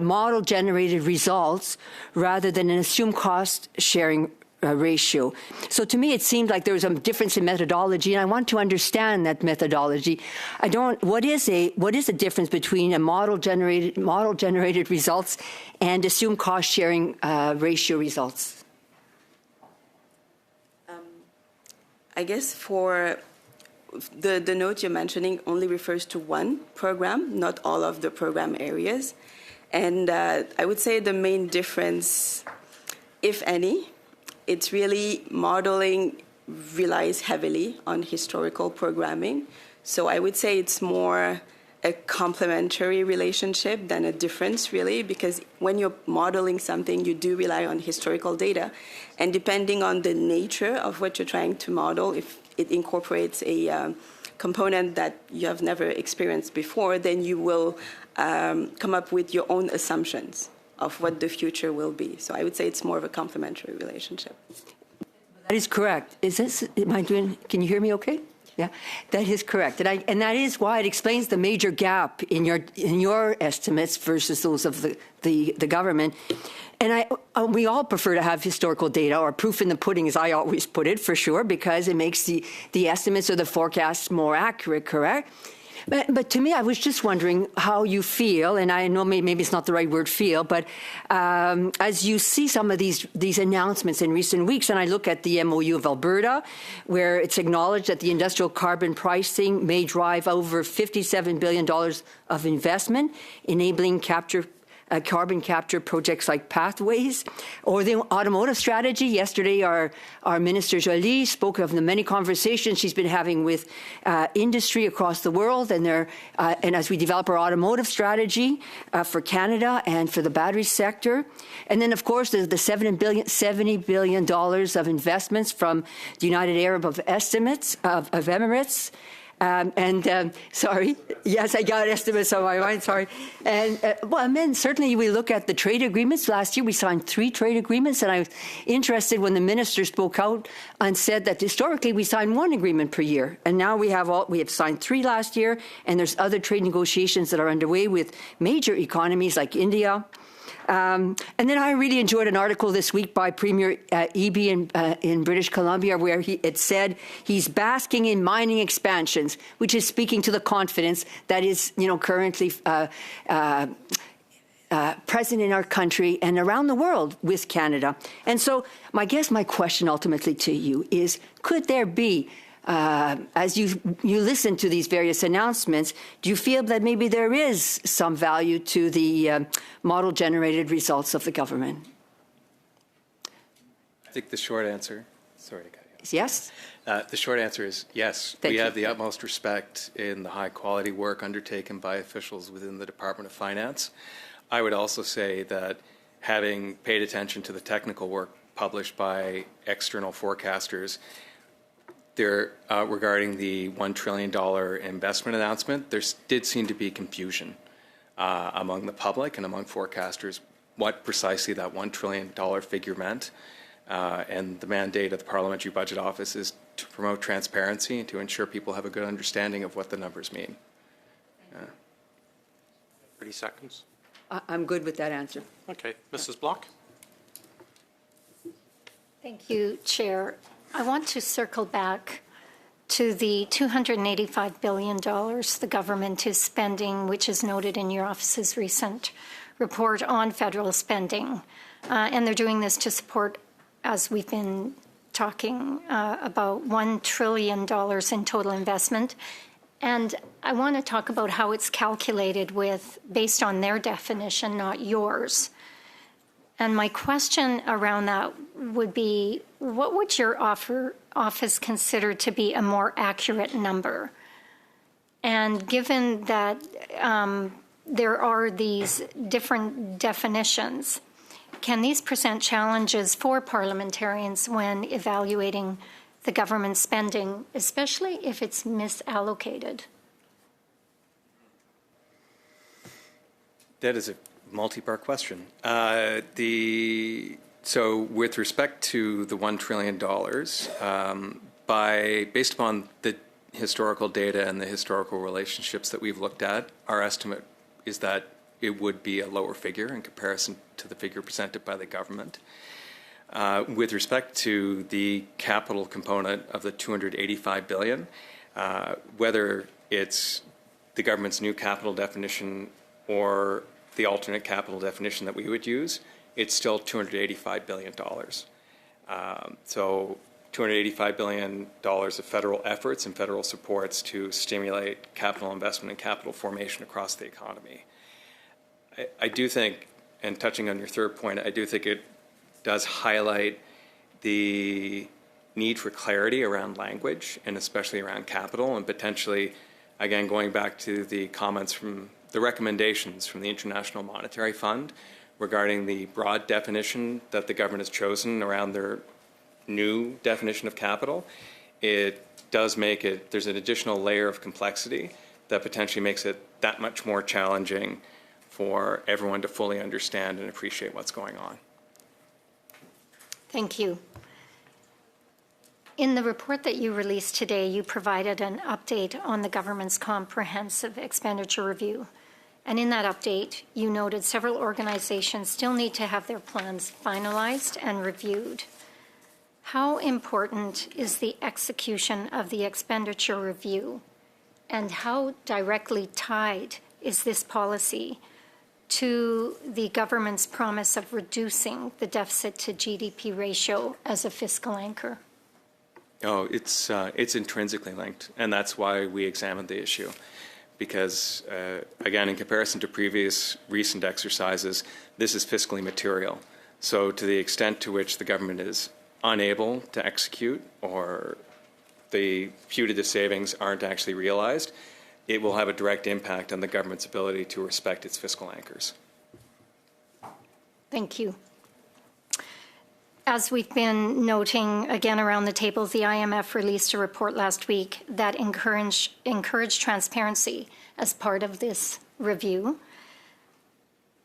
model-generated results rather than an assumed cost-sharing ratio. So to me, it seemed like there was a difference in methodology, and I want to understand that methodology. What is the difference between a model-generated results and assumed cost-sharing ratio results? I guess for the note you're mentioning only refers to one program, not all of the program areas. And I would say the main difference, if any, it's really modeling relies heavily on historical programming. So I would say it's more a complementary relationship than a difference, really, because when you're modeling something, you do rely on historical data. And depending on the nature of what you're trying to model, if it incorporates a component that you have never experienced before, then you will come up with your own assumptions of what the future will be. So I would say it's more of a complementary relationship. That is correct. Can you hear me okay? Yeah, that is correct. And that is why it explains the major gap in your estimates versus those of the government. And we all prefer to have historical data, or proof in the pudding, as I always put it, for sure, because it makes the estimates or the forecasts more accurate, correct? But to me, I was just wondering how you feel, and I know maybe it's not the right word, feel, but as you see some of these announcements in recent weeks, and I look at the MOU of Alberta, where it's acknowledged that the industrial carbon pricing may drive over $57 billion of investment, enabling carbon capture projects like Pathways, or the automotive strategy. Yesterday, our Minister Joly spoke of the many conversations she's been having with industry across the world, and as we develop our automotive strategy for Canada and for the battery sector. And then, of course, there's the $70 billion of investments from the United Arab Emirates. Sorry, yes, I got estimates on my mind, sorry. And then certainly we look at the trade agreements. Last year we signed 3 trade agreements, and I was interested when the minister spoke out and said that historically we signed 1 agreement per year. And now we have signed 3 last year, and there's other trade negotiations that are underway with major economies like India. And then I really enjoyed an article this week by Premier Eby in British Columbia, where it said he's basking in mining expansions, which is speaking to the confidence that is, currently present in our country and around the world with Canada. And so my question ultimately to you is, could there be, as you listen to these various announcements, do you feel that maybe there is some value to the model-generated results of the government? I think the short answer, sorry to cut you off. Is yes? The short answer is yes. Thank we you. have the utmost respect in the high-quality work undertaken by officials within the Department of Finance. I would also say that having paid attention to the technical work published by external forecasters, regarding the $1 trillion investment announcement, there did seem to be confusion among the public and among forecasters what precisely that $1 trillion figure meant. And the mandate of the Parliamentary Budget Office is to promote transparency and to ensure people have a good understanding of what the numbers mean. 30 seconds. I'm good with that answer. Okay. Mrs. Block? Thank you, Chair. I want to circle back to the $285 billion the government is spending, which is noted in your office's recent report on federal spending. And they're doing this to support, as we've been talking about, $1 trillion in total investment. And I want to talk about how it's calculated based on their definition, not yours. And my question around that would be, what would your office consider to be a more accurate number? And given that there are these different definitions, can these present challenges for parliamentarians when evaluating the government spending, especially if it's misallocated? That is a multi-part question. So with respect to the $1 trillion, based upon the historical data and the historical relationships that we've looked at, our estimate is that it would be a lower figure in comparison to the figure presented by the government. With respect to the capital component of the $285 billion, whether it's the government's new capital definition or the alternate capital definition that we would use, it's still $285 billion. So $285 billion of federal efforts and federal supports to stimulate capital investment and capital formation across the economy. I do think, and touching on your third point, I do think it does highlight the need for clarity around language and especially around capital, and potentially, again, going back to the comments from the recommendations from the International Monetary Fund regarding the broad definition that the government has chosen around their new definition of capital, it does make it, there's an additional layer of complexity that potentially makes it that much more challenging for everyone to fully understand and appreciate what's going on. Thank you. In the report that you released today, you provided an update on the government's comprehensive expenditure review. And in that update, you noted several organizations still need to have their plans finalized and reviewed. How important is the execution of the expenditure review, and how directly tied is this policy to the government's promise of reducing the deficit to GDP ratio as a fiscal anchor? Oh, it's intrinsically linked, and that's why we examined the issue. Because, again, in comparison to previous recent exercises, this is fiscally material. So to the extent to which the government is unable to execute or the putative savings aren't actually realized, it will have a direct impact on the government's ability to respect its fiscal anchors. Thank you. As we've been noting again around the table, the IMF released a report last week that encouraged transparency as part of this review.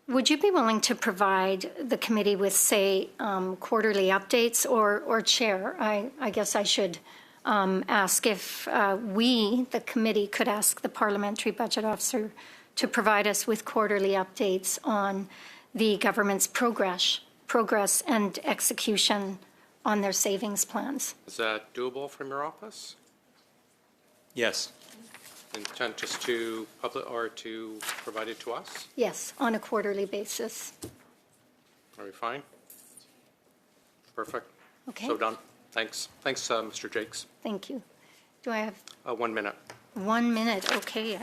Would you be willing to provide the committee with, say, quarterly updates, or Chair, I guess I should ask if we, the committee, could ask the Parliamentary Budget Officer to provide us with quarterly updates on the government's progress and execution on their savings plans. Is that doable from your office? Yes. Intent just to public or to provide it to us? Yes, on a quarterly basis. Are we fine? Perfect. Okay. So done. Thanks. Thanks, Mr. Jakes. Thank you. Do I have 1 minute. 1 minute? Okay.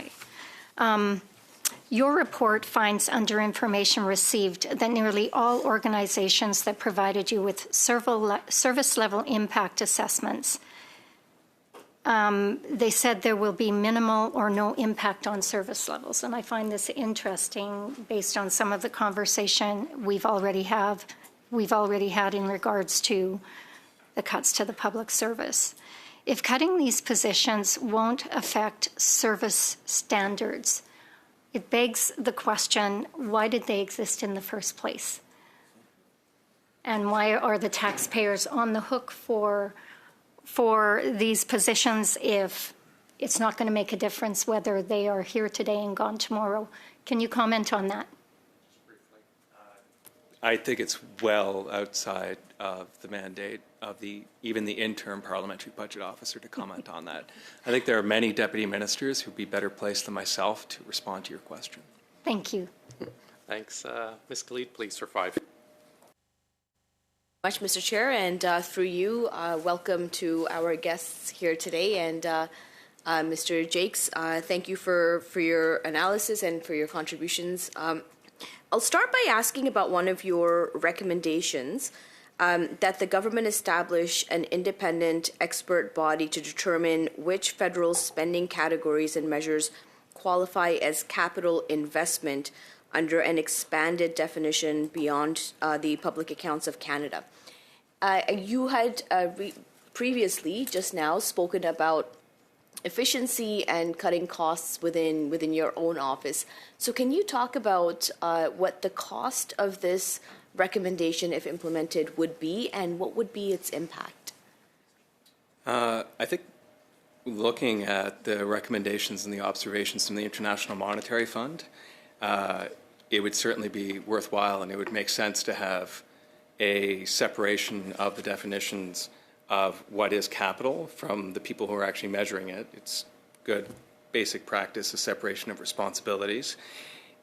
Your report finds under information received that nearly all organizations that provided you with service level impact assessments, they said there will be minimal or no impact on service levels. And I find this interesting based on some of the conversation we've already had in regards to the cuts to the public service. If cutting these positions won't affect service standards, it begs the question, why did they exist in the first place? And why are the taxpayers on the hook for these positions if it's not going to make a difference whether they are here today and gone tomorrow? Can you comment on that? I think it's well outside of the mandate of even the interim parliamentary budget officer to comment on that. I think there are many deputy ministers who'd be better placed than myself to respond to your question. Thank you. Thanks. Ms. Khalid, please, for 5. Much, Mr. Chair, and through you, welcome to our guests here today. And Mr. Jakes, thank you for your analysis and for your contributions. I'll start by asking about one of your recommendations, that the government establish an independent expert body to determine which federal spending categories and measures qualify as capital investment under an expanded definition beyond the Public Accounts of Canada. You had previously, just now, spoken about efficiency and cutting costs within your own office. So can you talk about what the cost of this recommendation, if implemented, would be, and what would be its impact? I think looking at the recommendations and the observations from the International Monetary Fund, it would certainly be worthwhile, and it would make sense to have a separation of the definitions of what is capital from the people who are actually measuring it. It's good basic practice, a separation of responsibilities.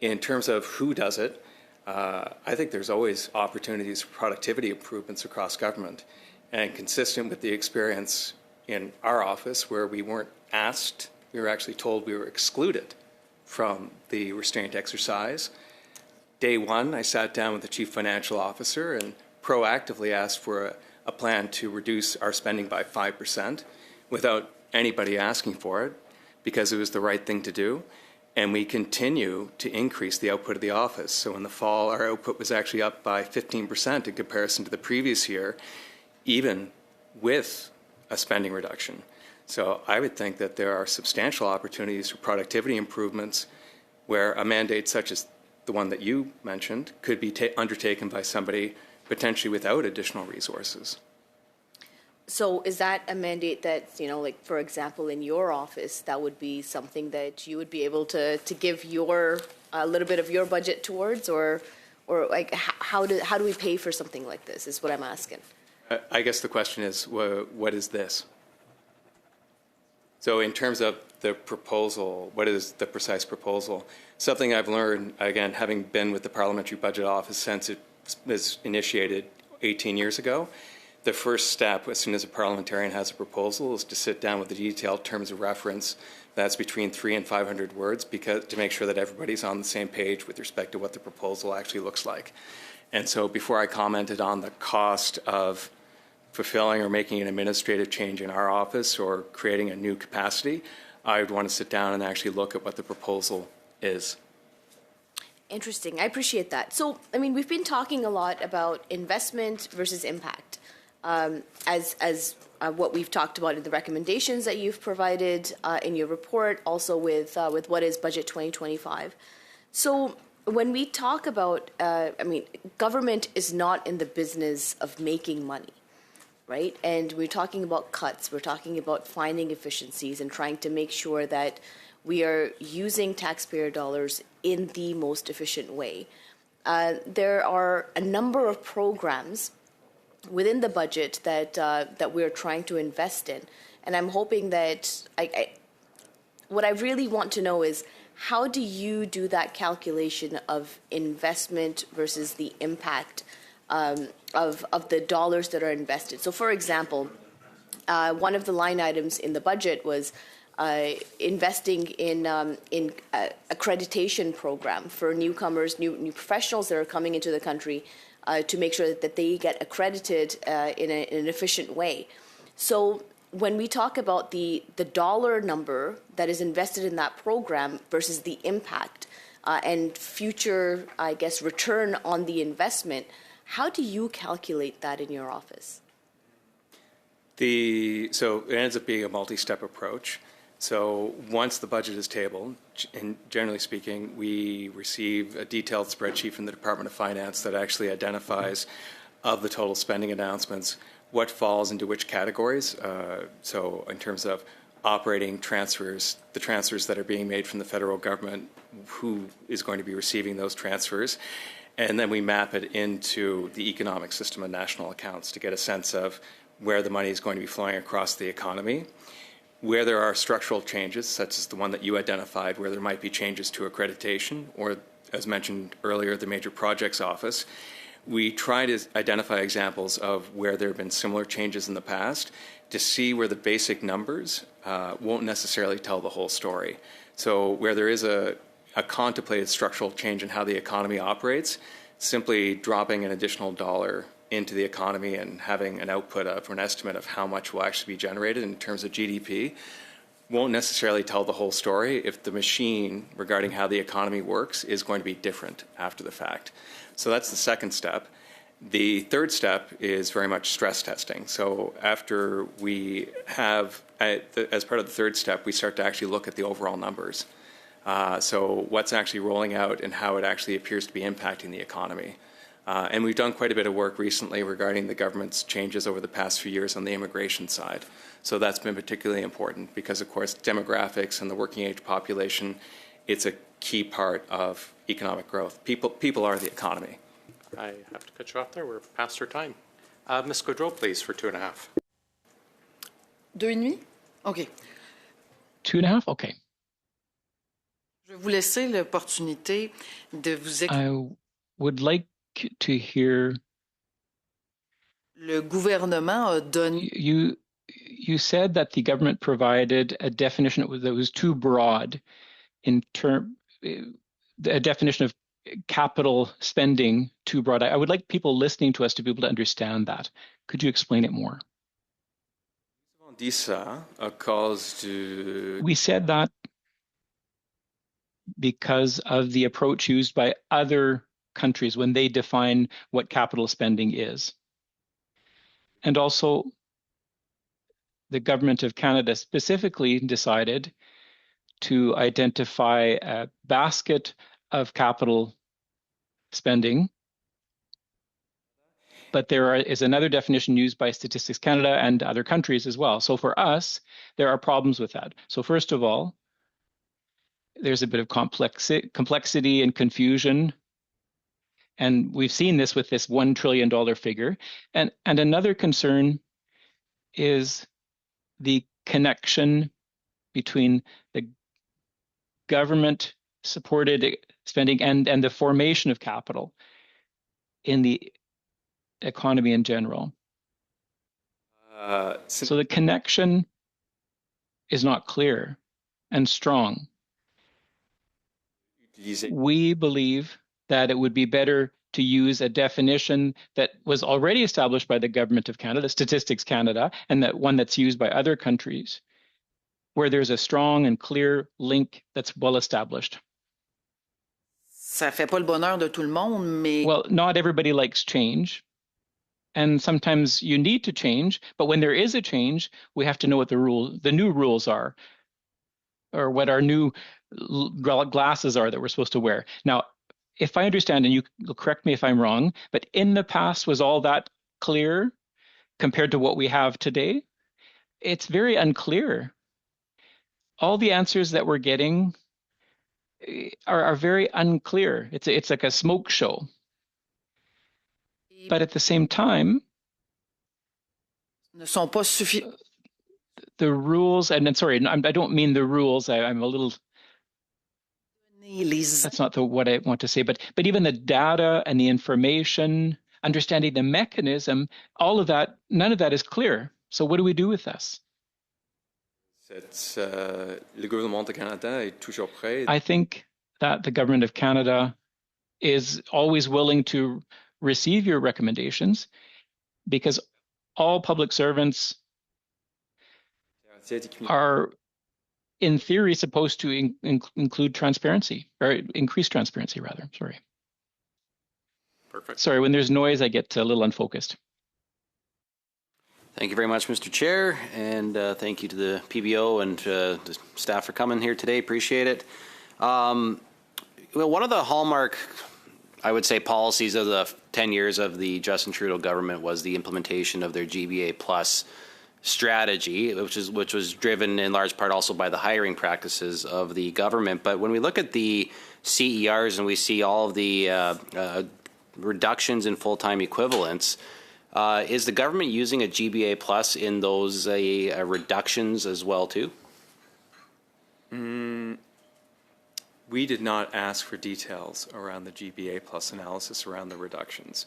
In terms of who does it, I think there's always opportunities for productivity improvements across government, and consistent with the experience in our office where we weren't asked, we were actually told we were excluded from the restraint exercise. Day one, I sat down with the chief financial officer and proactively asked for a plan to reduce our spending by 5% without anybody asking for it because it was the right thing to do. And we continue to increase the output of the office. So in the fall, our output was actually up by 15% in comparison to the previous year, even with a spending reduction. So I would think that there are substantial opportunities for productivity improvements where a mandate such as the one that you mentioned could be undertaken by somebody potentially without additional resources. So is that a mandate that, like, for example, in your office, that would be something that you would be able to give a little bit of your budget towards, or like how do we pay for something like this is what I'm asking. I guess the question is, what is this? So in terms of the proposal, what is the precise proposal? Something I've learned, again, having been with the Parliamentary Budget Office since it was initiated 18 years ago, the first step, as soon as a parliamentarian has a proposal, is to sit down with the detailed terms of reference. That's between 300 and 500 words, to make sure that everybody's on the same page with respect to what the proposal actually looks like. And so before I commented on the cost of fulfilling or making an administrative change in our office or creating a new capacity, I would want to sit down and actually look at what the proposal is. Interesting. I appreciate that. So, I mean, we've been talking a lot about investment versus impact. As what we've talked about in the recommendations that you've provided in your report, also with what is Budget 2025. So when we talk about, government is not in the business of making money, right? And we're talking about cuts. We're talking about finding efficiencies and trying to make sure that we are using taxpayer dollars in the most efficient way. There are a number of programs within the budget that we're trying to invest in. And I'm hoping that what I really want to know is, how do you do that calculation of investment versus the impact of the dollars that are invested? So, for example, one of the line items in the budget was investing in accreditation program for newcomers, new professionals that are coming into the country, to make sure that they get accredited in an efficient way. So when we talk about the dollar number that is invested in that program versus the impact and future, I guess, return on the investment, how do you calculate that in your office? So it ends up being a multi-step approach. So once the budget is tabled, and generally speaking, we receive a detailed spreadsheet from the Department of Finance that actually identifies, of the total spending announcements, what falls into which categories. So in terms of operating transfers, the transfers that are being made from the federal government, who is going to be receiving those transfers. And then we map it into the economic system of national accounts to get a sense of where the money is going to be flowing across the economy. Where there are structural changes, such as the one that you identified, where there might be changes to accreditation, or, as mentioned earlier, the Major Projects Office, we try to identify examples of where there have been similar changes in the past to see where the basic numbers won't necessarily tell the whole story. So where there is a contemplated structural change in how the economy operates, simply dropping an additional dollar into the economy and having an output of, or an estimate of how much will actually be generated in terms of GDP won't necessarily tell the whole story if the machine regarding how the economy works is going to be different after the fact. So that's the second step. The third step is very much stress testing. So after we have, as part of the third step, we start to actually look at the overall numbers. So what's actually rolling out and how it actually appears to be impacting the economy. And we've done quite a bit of work recently regarding the government's changes over the past few years on the immigration side. So that's been particularly important because, of course, demographics and the working age population, it's a key part of economic growth. People are the economy. I have to cut you off there. We're past our time. Ms. Gaudreau, please, for 2.5. 2,5? OK. 2.5? Okay. Je vais vous laisser l'opportunité de vous I would like to hear. Le gouvernement a donné. You said that the government provided a definition that was too broad in a definition of capital spending too broad. I would like people listening to us to be able to understand that. Could you explain it more? Dit ça à cause du... We said that because of the approach used by other countries when they define what capital spending is. And also, the Government of Canada specifically decided to identify a basket of capital spending. But there is another definition used by Statistics Canada and other countries as well. So for us, there are problems with that. So first of all, there's a bit of complexity and confusion. And we've seen this with this $1 trillion figure. And another concern is the connection between the government-supported spending and the formation of capital in the economy in general. So the connection is not clear and strong. We believe that it would be better to use a definition that was already established by the Government of Canada, Statistics Canada, and that one that's used by other countries, where there's a strong and clear link that's well established. Ça fait pas le bonheur de tout le monde, mais... Well, not everybody likes change. And sometimes you need to change, but when there is a change, we have to know what the new rules are, or what our new glasses are that we're supposed to wear. Now, if I understand, and you will correct me if I'm wrong, but in the past, was all that clear compared to what we have today? It's very unclear. All the answers that we're getting are very unclear. It's like a smoke show. But at the same time, ne sont pas the rules, and sorry, I don't mean the rules. I'm a little. That's not what I want to say. But even the data and the information, understanding the mechanism, all of that, none of that is clear. So what do we do with this? Le gouvernement de Canada est toujours prêt. I think that the Government of Canada is always willing to receive your recommendations, because all public servants are, in theory, supposed to include transparency, or increase transparency, rather. Sorry. Perfect. Sorry, when there's noise, I get a little unfocused. Thank you very much, Mr. Chair, and thank you to the PBO and the staff for coming here today. Appreciate it. Well, one of the hallmark, I would say, policies of the 10 years of the Justin Trudeau government was the implementation of their GBA Plus strategy, which was driven in large part also by the hiring practices of the government. But when we look at the CERs and we see all of the reductions in full-time equivalents, is the government using a GBA Plus in those reductions as well too? We did not ask for details around the GBA Plus analysis around the reductions.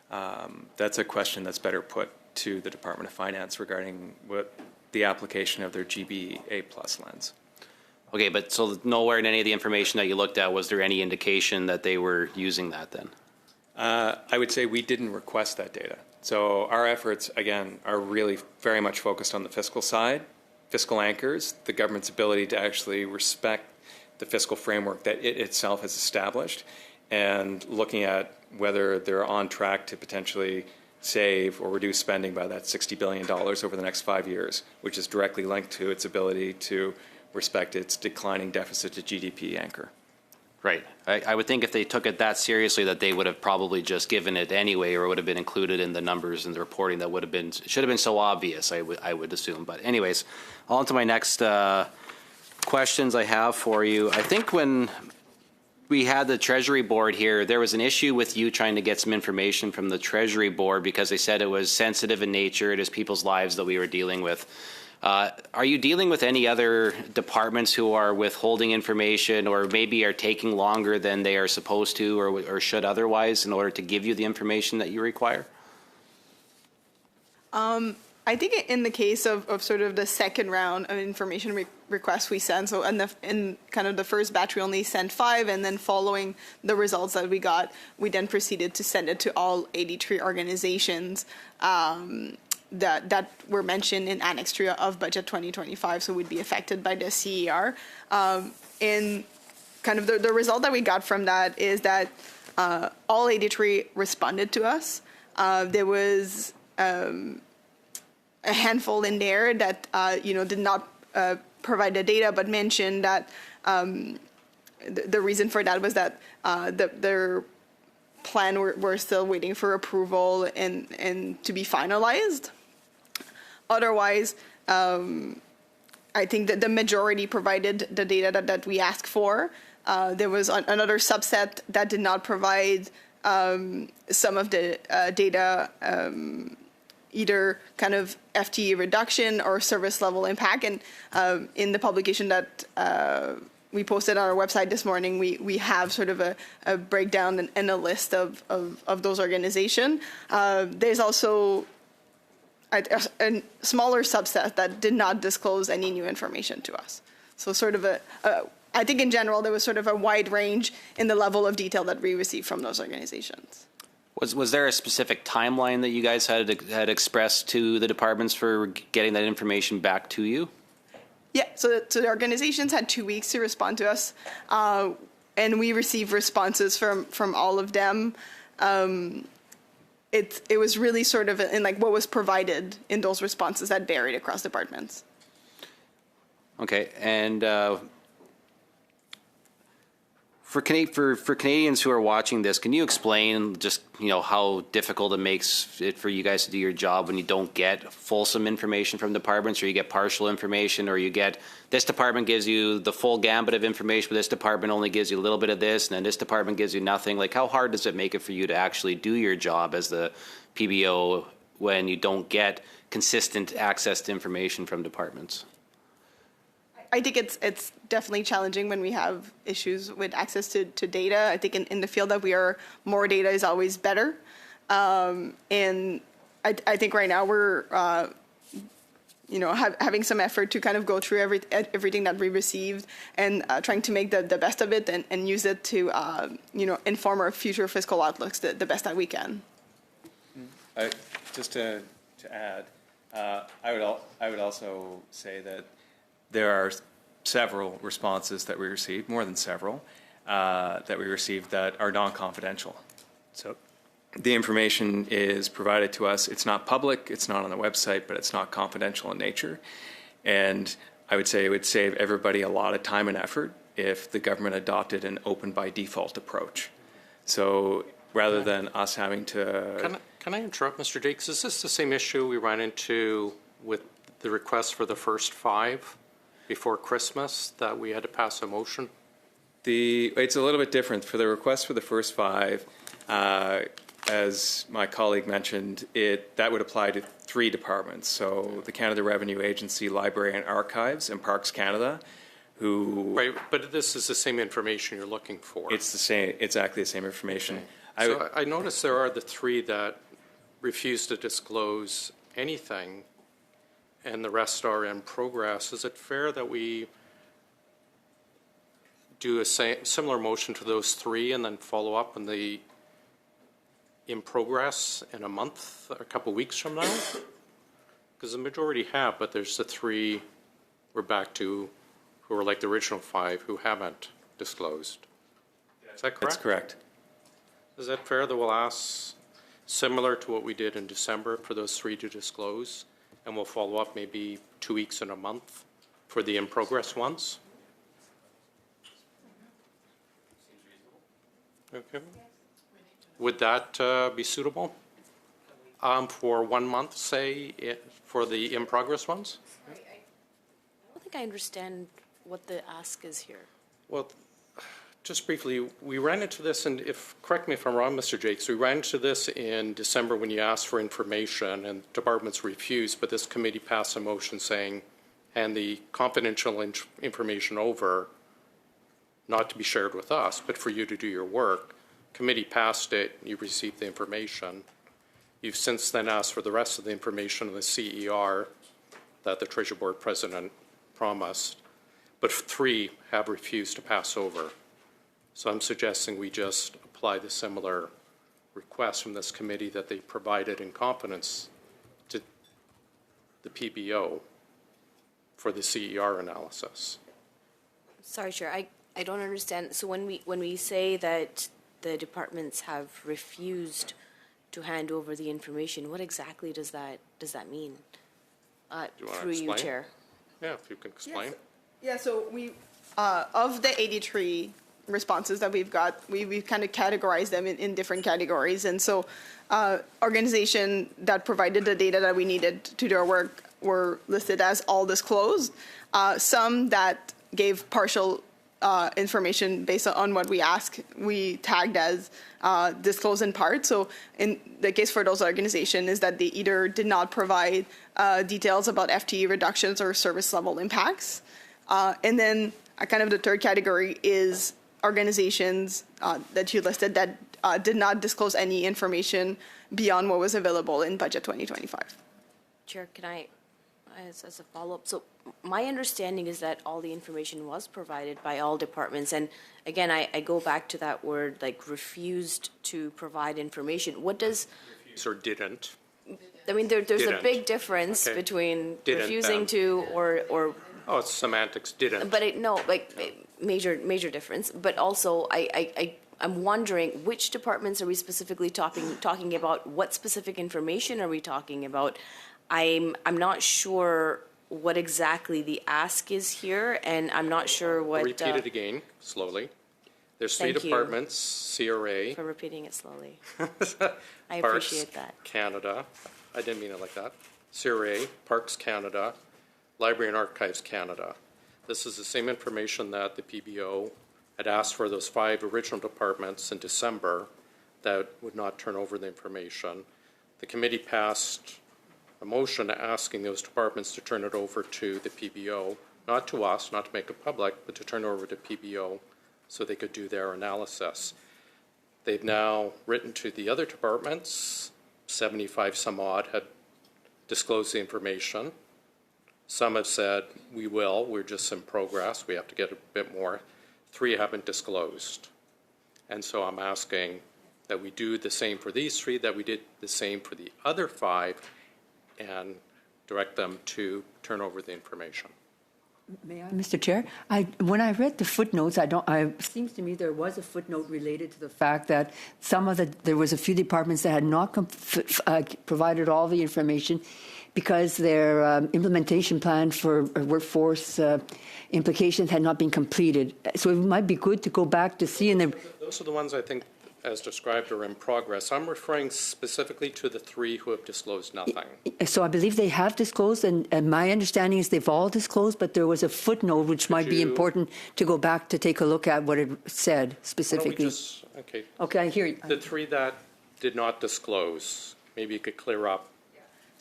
That's a question that's better put to the Department of Finance regarding what the application of their GBA Plus lens. Okay, but so nowhere in any of the information that you looked at was there any indication that they were using that then? I would say we didn't request that data. So our efforts, again, are really very much focused on the fiscal side, fiscal anchors, the government's ability to actually respect the fiscal framework that it itself has established, and looking at whether they're on track to potentially save or reduce spending by that $60 billion over the next 5 years, which is directly linked to its ability to respect its declining deficit to GDP anchor. Right. I would think if they took it that seriously that they would have probably just given it anyway, or would have been included in the numbers and the reporting that would have been, should have been so obvious, I would assume. But anyways, on to my next questions I have for you. I think when we had the Treasury Board here, there was an issue with you trying to get some information from the Treasury Board because they said it was sensitive in nature. It is people's lives that we were dealing with. Are you dealing with any other departments who are withholding information or maybe are taking longer than they are supposed to or should otherwise in order to give you the information that you require? I think in the case of sort of the second round of information requests we sent, so in kind of the first batch we only sent 5, and then following the results that we got, we then proceeded to send it to all 83 organizations that were mentioned in Annex 3 of Budget 2025, so would be affected by the CER. And kind of the result that we got from that is that all 83 responded to us. There was a handful in there that did not provide the data, but mentioned that the reason for that was that their plan were still waiting for approval and to be finalized. Otherwise, I think that the majority provided the data that we asked for. There was another subset that did not provide some of the data, either kind of FTE reduction or service level impact. And in the publication that we posted on our website this morning, we have sort of a breakdown and a list of those organizations. There's also a smaller subset that did not disclose any new information to us. So sort of I think in general, there was sort of a wide range in the level of detail that we received from those organizations. Was there a specific timeline that you guys had expressed to the departments for getting that information back to you? Yeah, so the organizations had 2 weeks to respond to us, and we received responses from all of them. It was really sort of in like what was provided in those responses that varied across departments. Okay, and for Canadians who are watching this, can you explain just how difficult it makes it for you guys to do your job when you don't get fulsome information from departments, or you get partial information, or you get this department gives you the full gambit of information, but this department only gives you a little bit of this, and then this department gives you nothing? Like, how hard does it make it for you to actually do your job as the PBO when you don't get consistent access to information from departments? I think it's definitely challenging when we have issues with access to data. I think in the field that we are, more data is always better. And I think right now we're, having some effort to kind of go through everything that we received and trying to make the best of it and use it to, inform our future fiscal outlooks the best that we can. Just to add, I would also say that there are several responses that we received, more than several, that we received that are non-confidential. So the information is provided to us. It's not public, it's not on the website, but it's not confidential in nature. And I would say it would save everybody a lot of time and effort if the government adopted an open by default approach. So rather than us having to... Can I interrupt, Mr. Jakes? Is this the same issue we ran into with the request for the first 5 before Christmas, that we had to pass a motion? It's a little bit different. For the request for the first 5, as my colleague mentioned, that would apply to 3 departments. So the Canada Revenue Agency, Library and Archives, and Parks Canada, who... Right, but this is the same information you're looking for. It's the same, exactly the same information. Okay. So I noticed there are the 3 that refuse to disclose anything, and the rest are in progress. Is it fair that we do a similar motion to those 3 and then follow up on the in progress in a month, a couple weeks from now? Because the majority have, but there's the 3 we're back to who are like the original 5 who haven't disclosed. Is that correct? That's correct. Is that fair that we'll ask, similar to what we did in December, for those 3 to disclose? And we'll follow up maybe 2 weeks and a month for the in-progress ones? Okay. Would that be suitable for 1 month, say, for the in-progress ones? I don't think I understand what the ask is here. Well, just briefly, we ran into this, and correct me if I'm wrong, Mr. Jakes, we ran into this in December when you asked for information and departments refused, but this committee passed a motion saying, hand the confidential information over, not to be shared with us, but for you to do your work. Committee passed it, you received the information. You've since then asked for the rest of the information in the CER that the Treasury Board President promised, but 3 have refused to pass over. So I'm suggesting we just apply the similar request from this committee that they provided in confidence to the PBO for the CER analysis. Sorry, Chair, I don't understand. So when we say that the departments have refused to hand over the information, what exactly does that mean? Through you, Chair. Yeah, if you can explain. Yeah, so we, of the 83 responses that we've got, we've kind of categorized them in different categories. And so organization that provided the data that we needed to do our work were listed as all disclosed. Some that gave partial information based on what we asked, we tagged as disclosed in part. So in the case for those organizations is that they either did not provide details about FTE reductions or service level impacts. And then kind of the third category is organizations that you listed that did not disclose any information beyond what was available in Budget 2025. Chair, can I, as a follow-up, so my understanding is that all the information was provided by all departments, and again, I go back to that word, like refused to provide information. What does... Refused or didn't. I mean, there's Didn't. a big difference between Didn't, refusing to or... Oh, it's semantics, didn't. But major difference. But also, I'm wondering which departments are we specifically talking about? What specific information are we talking about? I'm not sure what exactly the ask is here, and I'm not sure what. I'll repeat it again slowly. There's 3 Thank you departments: CRA. for repeating it slowly. I Parks appreciate that. Canada. I didn't mean it like that. CRA, Parks Canada, Library and Archives Canada. This is the same information that the PBO had asked for those 5 original departments in December that would not turn over the information. The committee passed a motion asking those departments to turn it over to the PBO, not to us, not to make it public, but to turn it over to PBO so they could do their analysis. They've now written to the other departments. 75 some odd had disclosed the information. Some have said, we're just in progress, we have to get a bit more. 3 haven't disclosed. And so I'm asking that we do the same for these 3, that we did the same for the other 5, and direct them to turn over the information. May I, Mr. Chair? When I read the footnotes, it seems to me there was a footnote related to the fact that there was a few departments that had not provided all the information because their implementation plan for workforce implications had not been completed. So it might be good to go back to see in the... Those are the ones I think, as described, are in progress. I'm referring specifically to the 3 who have disclosed nothing. So I believe they have disclosed, and my understanding is they've all disclosed, but there was a footnote which might be important to go back to take a look at what it said specifically. Okay, I hear you. The 3 that did not disclose, maybe you could clear up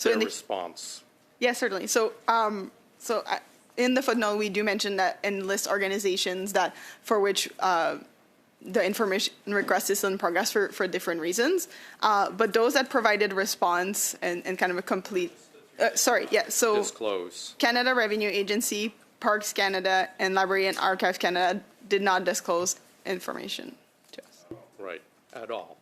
their response. Yes, certainly. So, in the footnote, we do mention that and list organizations that for which the information request is in progress for different reasons. But those that provided response and kind of a complete, so disclose. Canada Revenue Agency, Parks Canada, and Library and Archives Canada did not disclose information to us. Right, at all.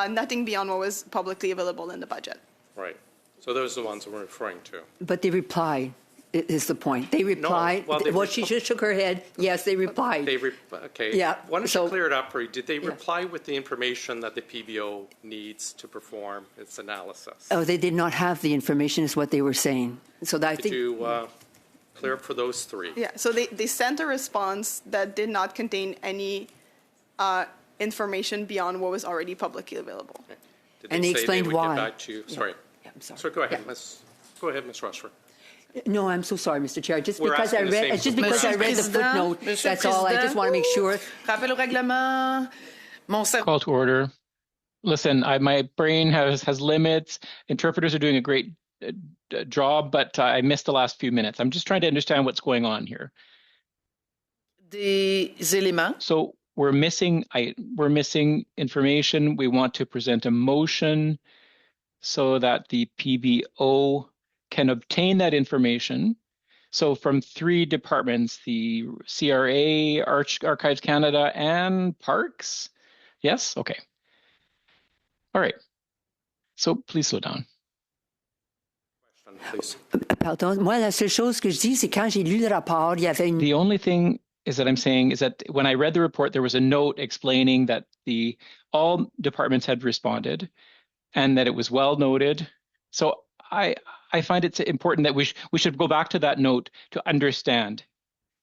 Nothing beyond what was publicly available in the budget. Right. So those are the ones that we're referring to. But they replied, is the point. They replied. No, she just shook her head. Yes, they replied. Okay. Yeah. Why don't you clear it up for you? Did they reply with the information that the PBO needs to perform its analysis? Oh, they did not have the information is what they were saying. So I think... Could you clear up for those 3? Yeah, so they sent a response that did not contain any information beyond what was already publicly available. Okay. And they explained why. Get back to you? Sorry. Yeah, I'm sorry. So go ahead, Ms. Rochford. No, I'm so sorry, Mr. Chair. Just because I read the footnote, that's all. I just want to make sure. Rappel au règlement. Call to order. Listen, my brain has limits. Interpreters are doing a great job, but I missed the last few minutes. I'm just trying to understand what's going on here. Des éléments. So we're missing information. We want to present a motion so that the PBO can obtain that information. So from 3 departments, the CRA, Archives Canada, and Parks? Yes? Okay. All right. So please slow down. Please. Pardon, moi, la seule chose que je dis, c'est quand j'ai lu le rapport, il y avait une... The only thing is that I'm saying is that when I read the report, there was a note explaining that all departments had responded and that it was well noted. So I find it important that we should go back to that note to understand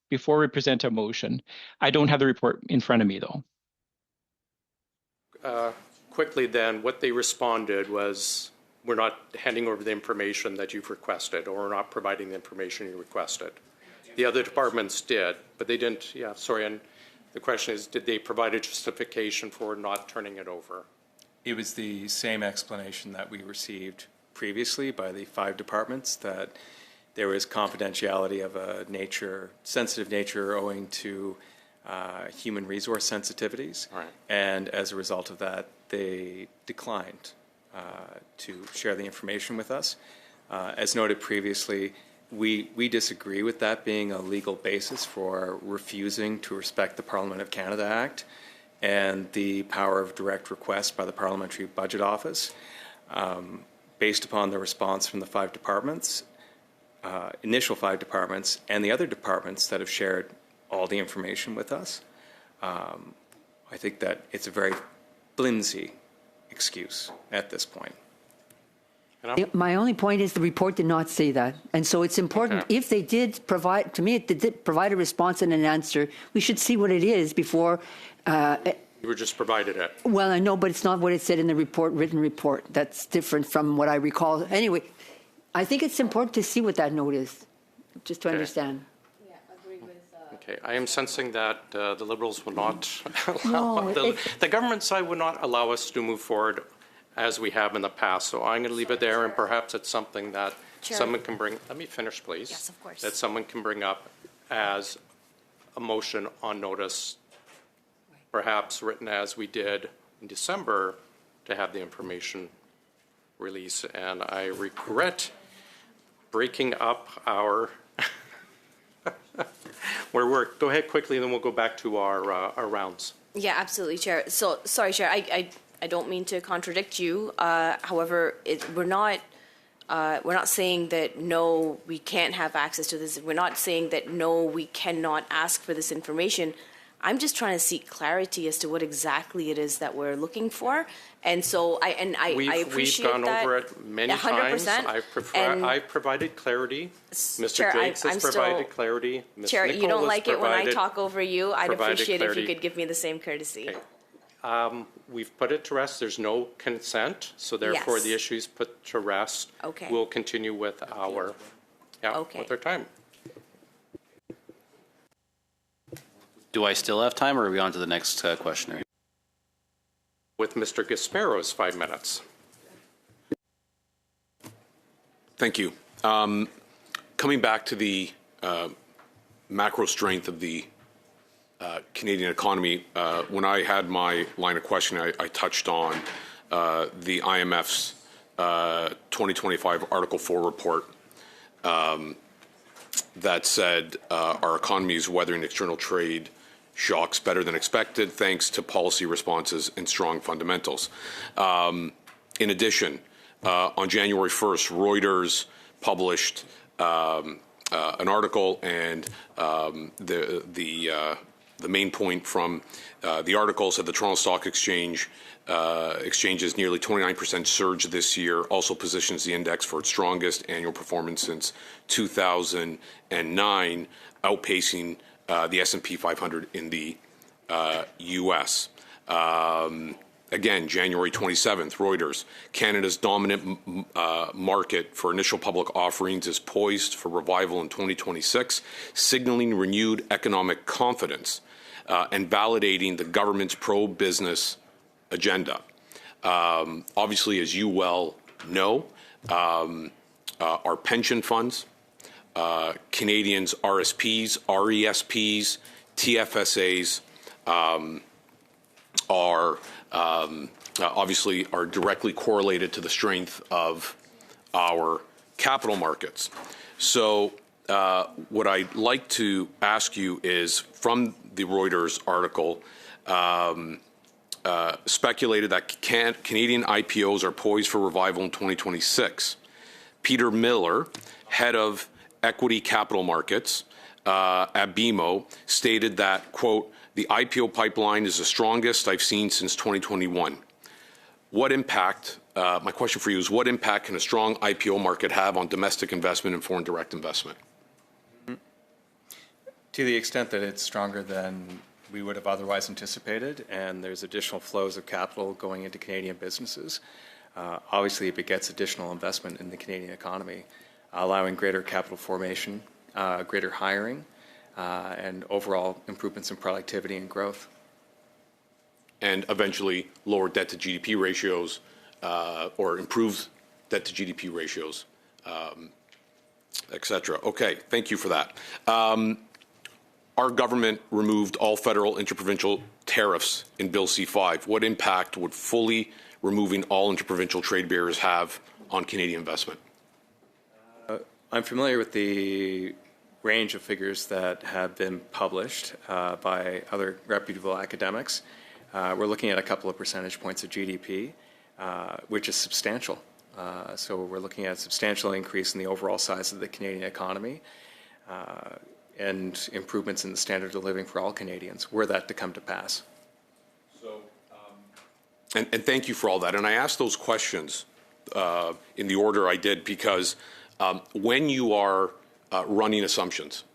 before we present a motion. I don't have the report in front of me, though. Quickly then, what they responded was, we're not handing over the information that you've requested, or we're not providing the information you requested. The other departments did, but they didn't, yeah, sorry, and the question is, did they provide a justification for not turning it over? It was the same explanation that we received previously by the 5 departments, that there was confidentiality of a sensitive nature owing to human resource sensitivities. Right. And as a result of that, they declined to share the information with us. As noted previously, we disagree with that being a legal basis for refusing to respect the Parliament of Canada Act and the power of direct request by the Parliamentary Budget Office. Based upon the response from the 5 departments, initial 5 departments, and the other departments that have shared all the information with us, I think that it's a very flimsy excuse at this point. My only point is the report did not say that. And so it's important, if they did provide, to me, if they did provide a response and an answer, we should see what it is before. You were just provided it. Well, I know, but it's not what it said in the report, written report. That's different from what I recall. Anyway, I think it's important to see what that note is, just to understand. Yeah, agree with... Okay, I am sensing that the Liberals will not allow, the government side would not allow us to move forward as we have in the past. So I'm going to leave it there, and perhaps it's something that someone can bring. Let me finish, please. Yes, of course. That someone can bring up as a motion on notice, perhaps written as we did in December, to have the information release. And I regret breaking up our we're go ahead quickly, and then we'll go back to our rounds. Yeah, absolutely, Chair. So, sorry, Chair, I don't mean to contradict you. However, we're not saying that, no, we can't have access to this. We're not saying that, no, we cannot ask for this information. I'm just trying to seek clarity as to what exactly it is that we're looking for. And so I appreciate that. We've gone over it many 100%. times. I've provided clarity. Mr. Chair, Jakes has provided clarity. Ms. Chair, Nicol you don't has like it when I provided- talk over you. I'd appreciate clarity. if you could give me the same courtesy. Okay. We've put it to rest. There's no consent, so therefore Yes. the issue is put to rest. Okay. We'll continue with with our time. Do I still have time, or are we on to the next questioner? With Mr. Gasparo's 5 minutes. Thank you. Coming back to the macro strength of the Canadian economy, when I had my line of questioning, I touched on the IMF's 2025 Article 4 report that said our economy is weathering external trade shocks better than expected thanks to policy responses and strong fundamentals. In addition, on January 1st, Reuters published an article, and the main point from the article said the Toronto Stock Exchange's nearly 29% surge this year also positions the index for its strongest annual performance since 2009, outpacing the S&P 500 in the U.S. Again, January 27th, Reuters, Canada's dominant market for initial public offerings is poised for revival in 2026, signaling renewed economic confidence and validating the government's pro-business agenda. Obviously, as you well know, our pension funds, Canadians' RSPs, RESPs, TFSAs, are obviously are directly correlated to the strength of our capital markets. So what I'd like to ask you is, from the Reuters article, speculated that Canadian IPOs are poised for revival in 2026. Peter Miller, head of equity capital markets at BMO, stated that, quote, the IPO pipeline is the strongest I've seen since 2021. What impact, my question for you is, what impact can a strong IPO market have on domestic investment and foreign direct investment? To the extent that it's stronger than we would have otherwise anticipated, and there's additional flows of capital going into Canadian businesses. Obviously, if it gets additional investment in the Canadian economy, allowing greater capital formation, greater hiring, and overall improvements in productivity and growth. And eventually lower debt to GDP ratios, or improved debt to GDP ratios, et cetera. Okay, thank you for that. Our government removed all federal interprovincial tariffs in Bill C-5. What impact would fully removing all interprovincial trade barriers have on Canadian investment? I'm familiar with the range of figures that have been published by other reputable academics. We're looking at a couple of percentage points of GDP, which is substantial. So we're looking at a substantial increase in the overall size of the Canadian economy, and improvements in the standard of living for all Canadians, were that to come to pass. So, and thank you for all that. And I asked those questions in the order I did because when you are running assumptions,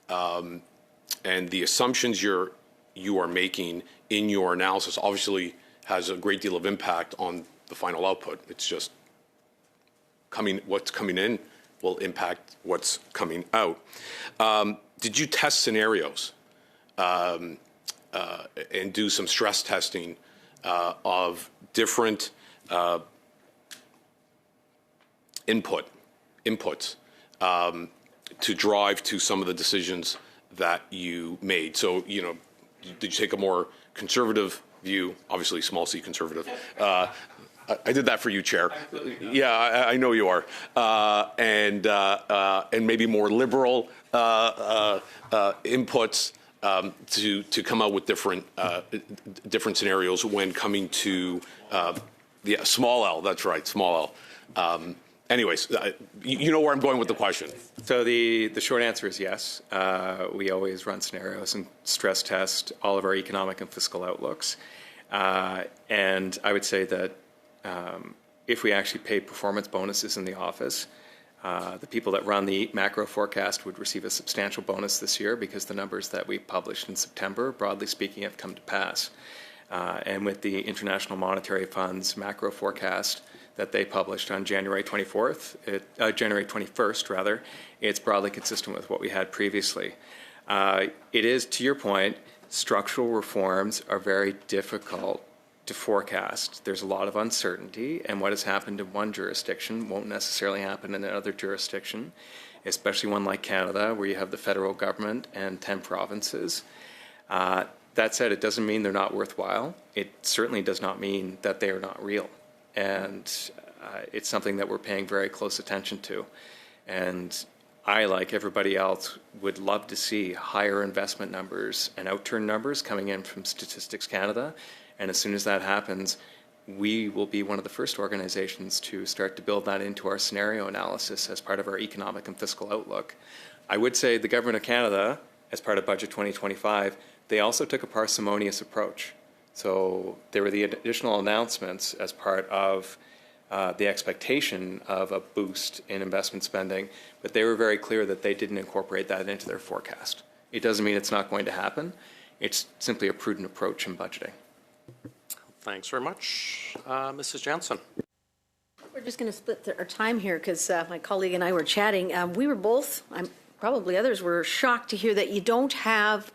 and the assumptions you are making in your analysis obviously has a great deal of impact on the final output. It's just what's coming in will impact what's coming out. Did you test scenarios and do some stress testing of different inputs to drive to some of the decisions that you made? So, did you take a more conservative view? Obviously, small c conservative. I did that for you, Chair. Yeah, I know you are. And maybe more liberal inputs to come out with different scenarios when coming to small L. That's right, small L. Anyways, you know where I'm going with the question. So the short answer is yes. We always run scenarios and stress test all of our economic and fiscal outlooks. And I would say that if we actually paid performance bonuses in the office, the people that run the macro forecast would receive a substantial bonus this year because the numbers that we published in September, broadly speaking, have come to pass. And with the International Monetary Fund's macro forecast that they published on January 21st, rather, it's broadly consistent with what we had previously. It is, to your point, structural reforms are very difficult to forecast. There's a lot of uncertainty, and what has happened in one jurisdiction won't necessarily happen in another jurisdiction, especially one like Canada, where you have the federal government and 10 provinces. That said, it doesn't mean they're not worthwhile. It certainly does not mean that they are not real. And it's something that we're paying very close attention to. And I, like everybody else, would love to see higher investment numbers and outturn numbers coming in from Statistics Canada. And as soon as that happens, we will be one of the first organizations to start to build that into our scenario analysis as part of our economic and fiscal outlook. I would say the Government of Canada, as part of Budget 2025, they also took a parsimonious approach. So there were the additional announcements as part of the expectation of a boost in investment spending, but they were very clear that they didn't incorporate that into their forecast. It doesn't mean it's not going to happen. It's simply a prudent approach in budgeting. Thanks very much. Mrs. Jansen. We're just going to split our time here because my colleague and I were chatting. We were both, probably others, were shocked to hear that you don't have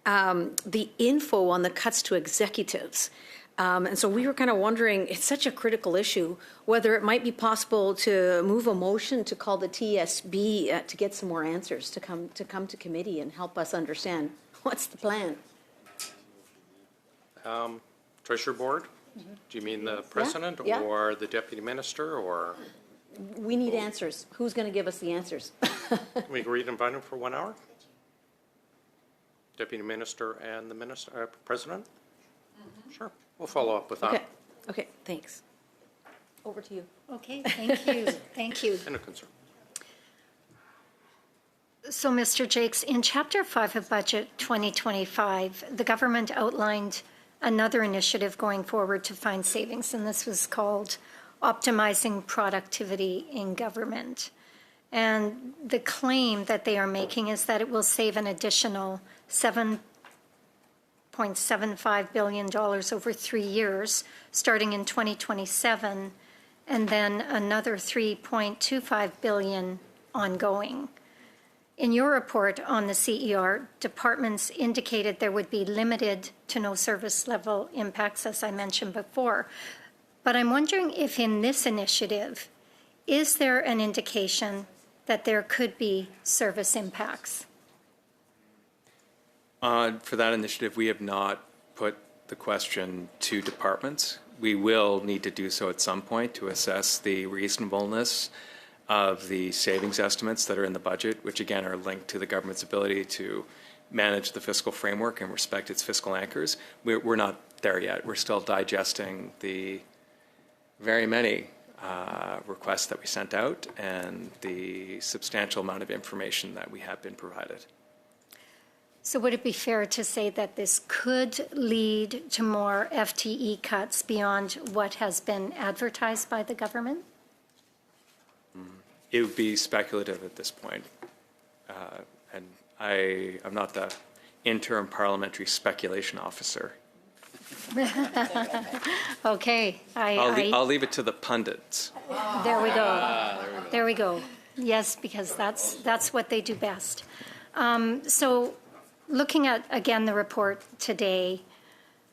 the info on the cuts to executives. And so we were kind of wondering, it's such a critical issue, whether it might be possible to move a motion to call the TSB to get some more answers, to come to committee and help us understand what's the plan. Treasury Board? Do you mean the President yeah. or the Deputy Minister, or? We need answers. Who's going to give us the answers? We agreed to invite him for 1 hour? Deputy Minister and the President? Sure, we'll follow up with that. Okay. Okay, thanks. Over to you. Okay, thank you. Thank you. And a concern. So, Mr. Jakes, in Chapter 5 of Budget 2025, the government outlined another initiative going forward to find savings, and this was called Optimizing Productivity in Government. And the claim that they are making is that it will save an additional $7.75 billion over 3 years, starting in 2027, and then another $3.25 billion ongoing. In your report on the CER, departments indicated there would be limited to no service level impacts, as I mentioned before. But I'm wondering if in this initiative, is there an indication that there could be service impacts? For that initiative, we have not put the question to departments. We will need to do so at some point to assess the reasonableness of the savings estimates that are in the budget, which again are linked to the government's ability to manage the fiscal framework and respect its fiscal anchors. We're not there yet. We're still digesting the very many requests that we sent out and the substantial amount of information that we have been provided. So would it be fair to say that this could lead to more FTE cuts beyond what has been advertised by the government? It would be speculative at this point. And I'm not the interim parliamentary speculation officer. Okay. I'll leave it to the pundits. There we go. There we go. Yes, because that's what they do best. So looking at, again, the report today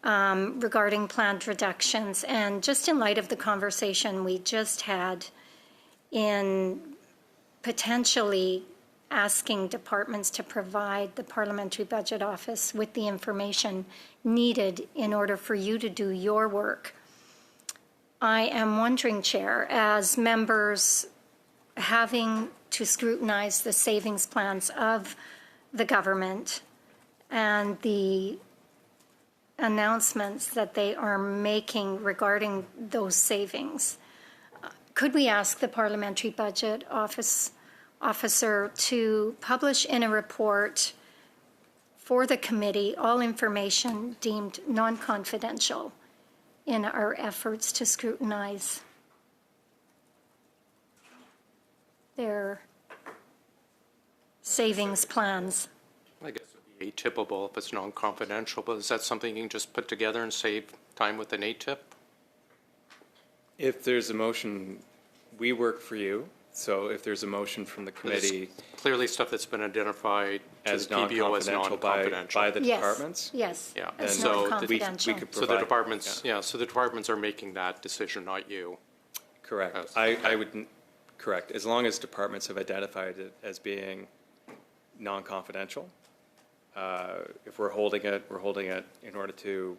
regarding planned reductions, and just in light of the conversation we just had in potentially asking departments to provide the Parliamentary Budget Office with the information needed in order for you to do your work. I am wondering, Chair, as members having to scrutinize the savings plans of the government and the announcements that they are making regarding those savings, could we ask the Parliamentary Budget Officer to publish in a report for the committee all information deemed non-confidential in our efforts to scrutinize their savings plans? I guess it would be atypical if it's non-confidential, but is that something you can just put together and save time with an ATIP? If there's a motion, we work for you. So if there's a motion from the committee, clearly stuff that's been identified as to the PBO as non-confidential by the departments. Yes. Yeah. As So non-confidential. we could So the provide- departments, so the departments are making that decision, not you. Correct. Yes. I would correct. As long as departments have identified it as being non-confidential. If we're holding it in order to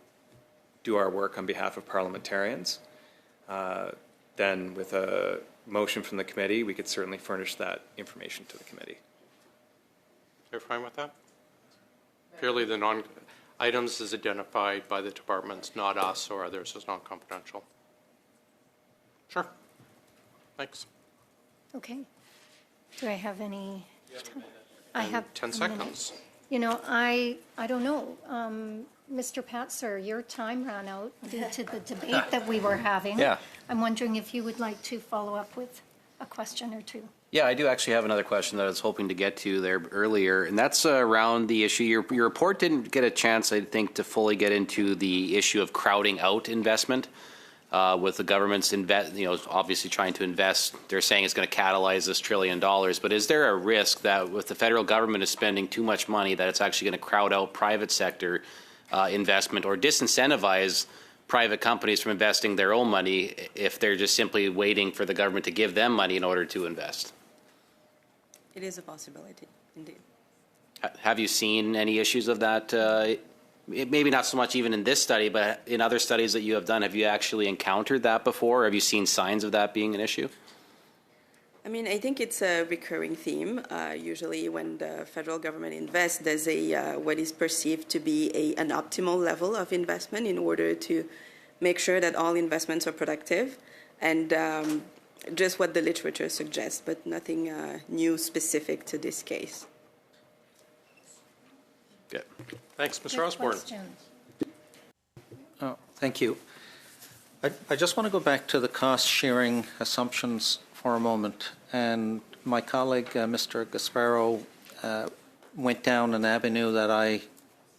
do our work on behalf of parliamentarians. Then with a motion from the committee, we could certainly furnish that information to the committee. You're fine with that? Purely the items is identified by the departments, not us or others, as non-confidential. Sure. Thanks. Okay. Do I have any? I have 10 a minute. seconds. You know, I don't know. Mr. Patzer, your time ran out due to the debate that we were having. Yeah. I'm wondering if you would like to follow up with a question or two. Yeah, I do actually have another question that I was hoping to get to there earlier, and that's around the issue. Your report didn't get a chance, I think, to fully get into the issue of crowding out investment. With the government's obviously trying to invest, they're saying it's going to catalyze this $1 trillion. But is there a risk that with the federal government is spending too much money, that it's actually going to crowd out private sector investment or disincentivize private companies from investing their own money if they're just simply waiting for the government to give them money in order to invest? It is a possibility, indeed. Have you seen any issues of that maybe not so much even in this study, but in other studies that you have done, have you actually encountered that before? Have you seen signs of that being an issue? I mean, I think it's a recurring theme. Usually when the federal government invests, there's what is perceived to be an optimal level of investment in order to make sure that all investments are productive, and just what the literature suggests, but nothing new specific to this case. Good. Thanks, Mr. Osborne. Oh, thank you. I just want to go back to the cost-sharing assumptions for a moment. And my colleague, Mr. Gasparo, went down an avenue that I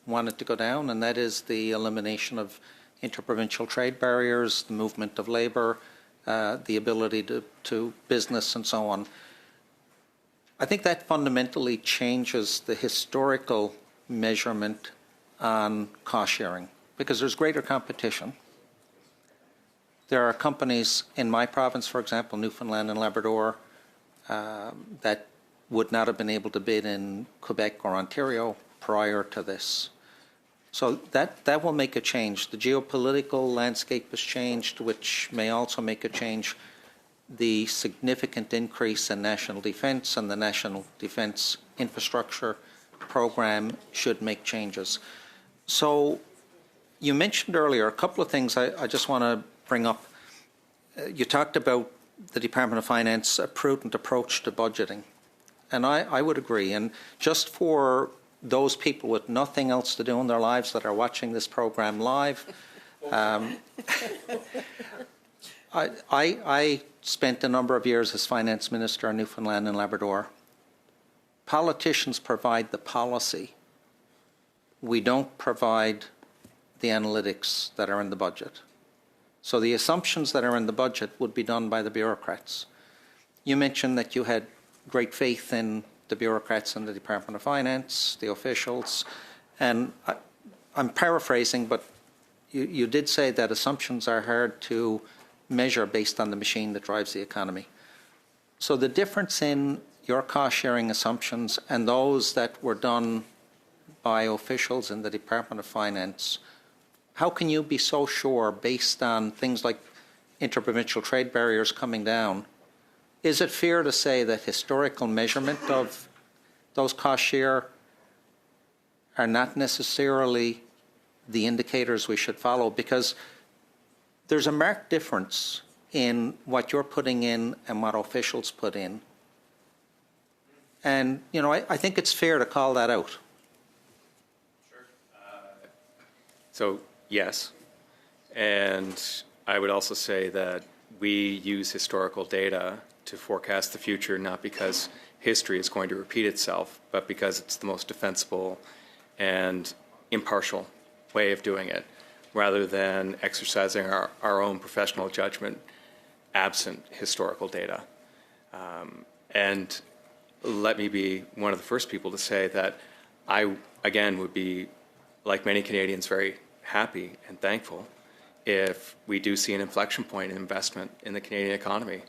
wanted to go down, and that is the elimination of interprovincial trade barriers, the movement of labor, the ability to business, and so on. I think that fundamentally changes the historical measurement on cost sharing because there's greater competition. There are companies in my province, for example, Newfoundland and Labrador, that would not have been able to bid in Quebec or Ontario prior to this. So that will make a change. The geopolitical landscape has changed, which may also make a change. The significant increase in national defense and the national defense infrastructure program should make changes. So you mentioned earlier a couple of things I just want to bring up. You talked about the Department of Finance, a prudent approach to budgeting. And I would agree. And just for those people with nothing else to do in their lives that are watching this program live, I spent a number of years as finance minister in Newfoundland and Labrador. Politicians provide the policy. We don't provide the analytics that are in the budget. So the assumptions that are in the budget would be done by the bureaucrats. You mentioned that you had great faith in the bureaucrats in the Department of Finance, the officials, and I'm paraphrasing, but you did say that assumptions are hard to measure based on the machine that drives the economy. So the difference in your cost-sharing assumptions and those that were done by officials in the Department of Finance, how can you be so sure based on things like interprovincial trade barriers coming down? Is it fair to say that historical measurement of those cost share are not necessarily the indicators we should follow? Because there's a marked difference in what you're putting in and what officials put in. And, you know, I think it's fair to call that out. Sure. So, yes. And I would also say that we use historical data to forecast the future, not because history is going to repeat itself, but because it's the most defensible and impartial way of doing it, rather than exercising our own professional judgment absent historical data. And let me be one of the first people to say that I, again, would be, like many Canadians, very happy and thankful if we do see an inflection point in investment in the Canadian economy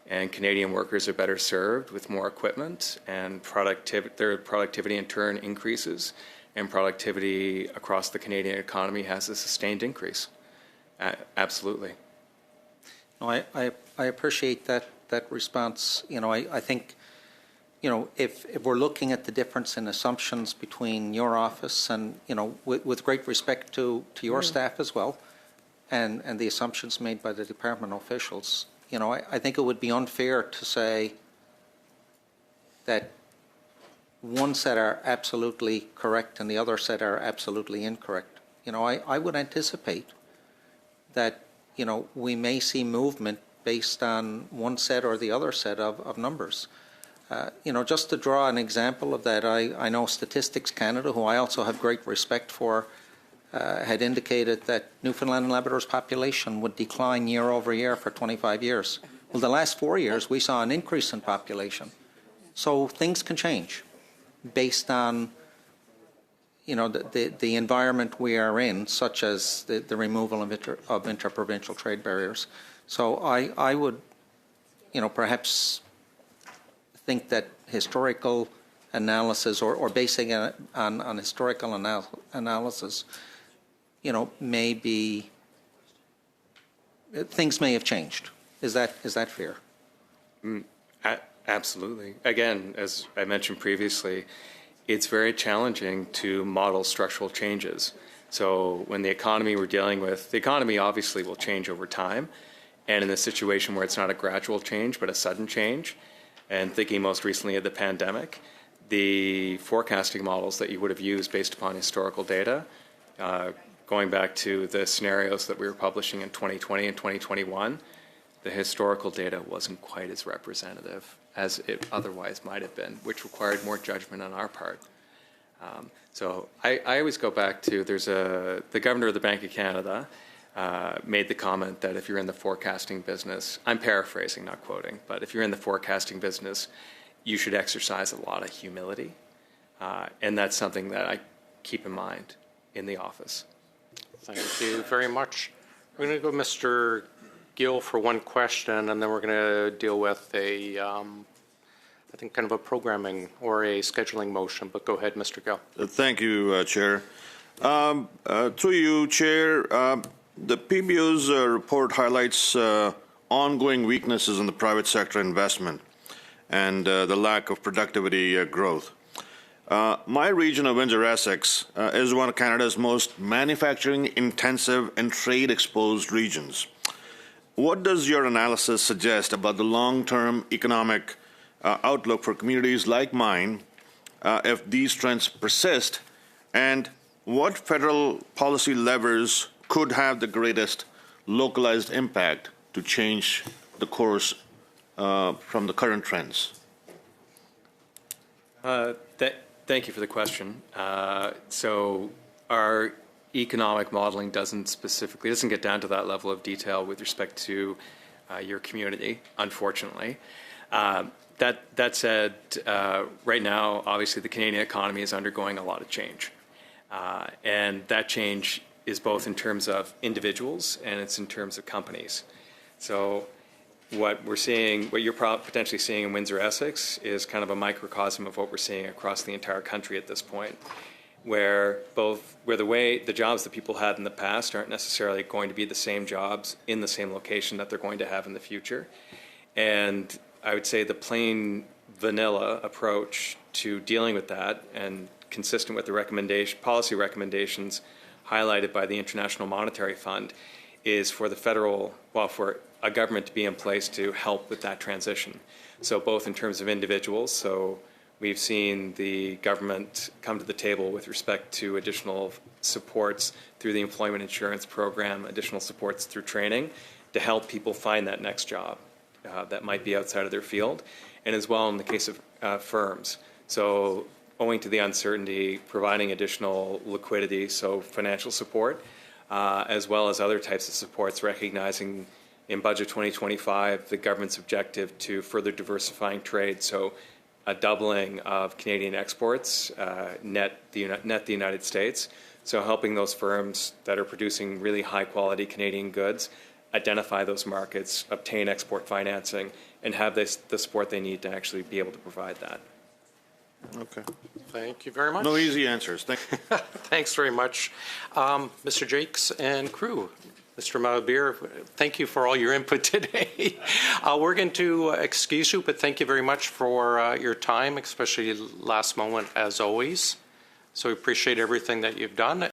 and Canadian workers are better served with more equipment and their productivity in turn increases and productivity across the Canadian economy has a sustained increase. Absolutely. No, I appreciate that response. You know, I think, you know, if we're looking at the difference in assumptions between your office and, you know, with great respect to your staff as well, and the assumptions made by the department officials, you know, I think it would be unfair to say that one set are absolutely correct and the other set are absolutely incorrect. You know, I would anticipate that, you know, we may see movement based on one set or the other set of numbers. You know, just to draw an example of that, I know Statistics Canada, who I also have great respect for, had indicated that Newfoundland and Labrador's population would decline year over year for 25 years. Well, the last 4 years, we saw an increase in population. So things can change based on, you know, the environment we are in, such as the removal of interprovincial trade barriers. So I would, you know, perhaps think that historical analysis or basing it on historical analysis, maybe things may have changed. Is that fair? Absolutely. Again, as I mentioned previously, it's very challenging to model structural changes. So when the economy we're dealing with, the economy obviously will change over time. And in a situation where it's not a gradual change, but a sudden change, and thinking most recently of the pandemic, the forecasting models that you would have used based upon historical data, going back to the scenarios that we were publishing in 2020 and 2021, the historical data wasn't quite as representative as it otherwise might have been, which required more judgment on our part. So I always go back to, the governor of the Bank of Canada made the comment that if you're in the forecasting business, I'm paraphrasing, not quoting, but if you're in the forecasting business, you should exercise a lot of humility. And that's something that I keep in mind in the office. Thank you very much. We're going to go Mr. Gill for one question, and then we're going to deal with I think kind of a programming or a scheduling motion, but go ahead, Mr. Gill. Thank you, Chair. Through you, Chair, the PBO's report highlights ongoing weaknesses in the private sector investment and the lack of productivity growth. My region of Windsor-Essex is one of Canada's most manufacturing-intensive and trade-exposed regions. What does your analysis suggest about the long-term economic outlook for communities like mine if these trends persist, and what federal policy levers could have the greatest localized impact to change the course from the current trends? Thank you for the question. So our economic modeling doesn't get down to that level of detail with respect to your community, unfortunately. That said, right now, obviously, the Canadian economy is undergoing a lot of change. And that change is both in terms of individuals and it's in terms of companies. So what we're seeing, what you're potentially seeing in Windsor-Essex is kind of a microcosm of what we're seeing across the entire country at this point, where the jobs that people had in the past aren't necessarily going to be the same jobs in the same location that they're going to have in the future. And I would say the plain vanilla approach to dealing with that, and consistent with the policy recommendations highlighted by the International Monetary Fund, is for for a government to be in place to help with that transition. So both in terms of individuals, so we've seen the government come to the table with respect to additional supports through the employment insurance program, additional supports through training to help people find that next job that might be outside of their field, and as well in the case of firms. So owing to the uncertainty, providing additional liquidity, so financial support, as well as other types of supports, recognizing in Budget 2025 the government's objective to further diversifying trade, so a doubling of Canadian exports, net the United States, so helping those firms that are producing really high-quality Canadian goods identify those markets, obtain export financing, and have the support they need to actually be able to provide that. Okay. Thank you very much. No easy answers. Thank you. Thanks very much. Mr. Jakes and crew, Mr. Mahabir, thank you for all your input today. We're going to excuse you, but thank you very much for your time, especially last moment as always. So we appreciate everything that you've done.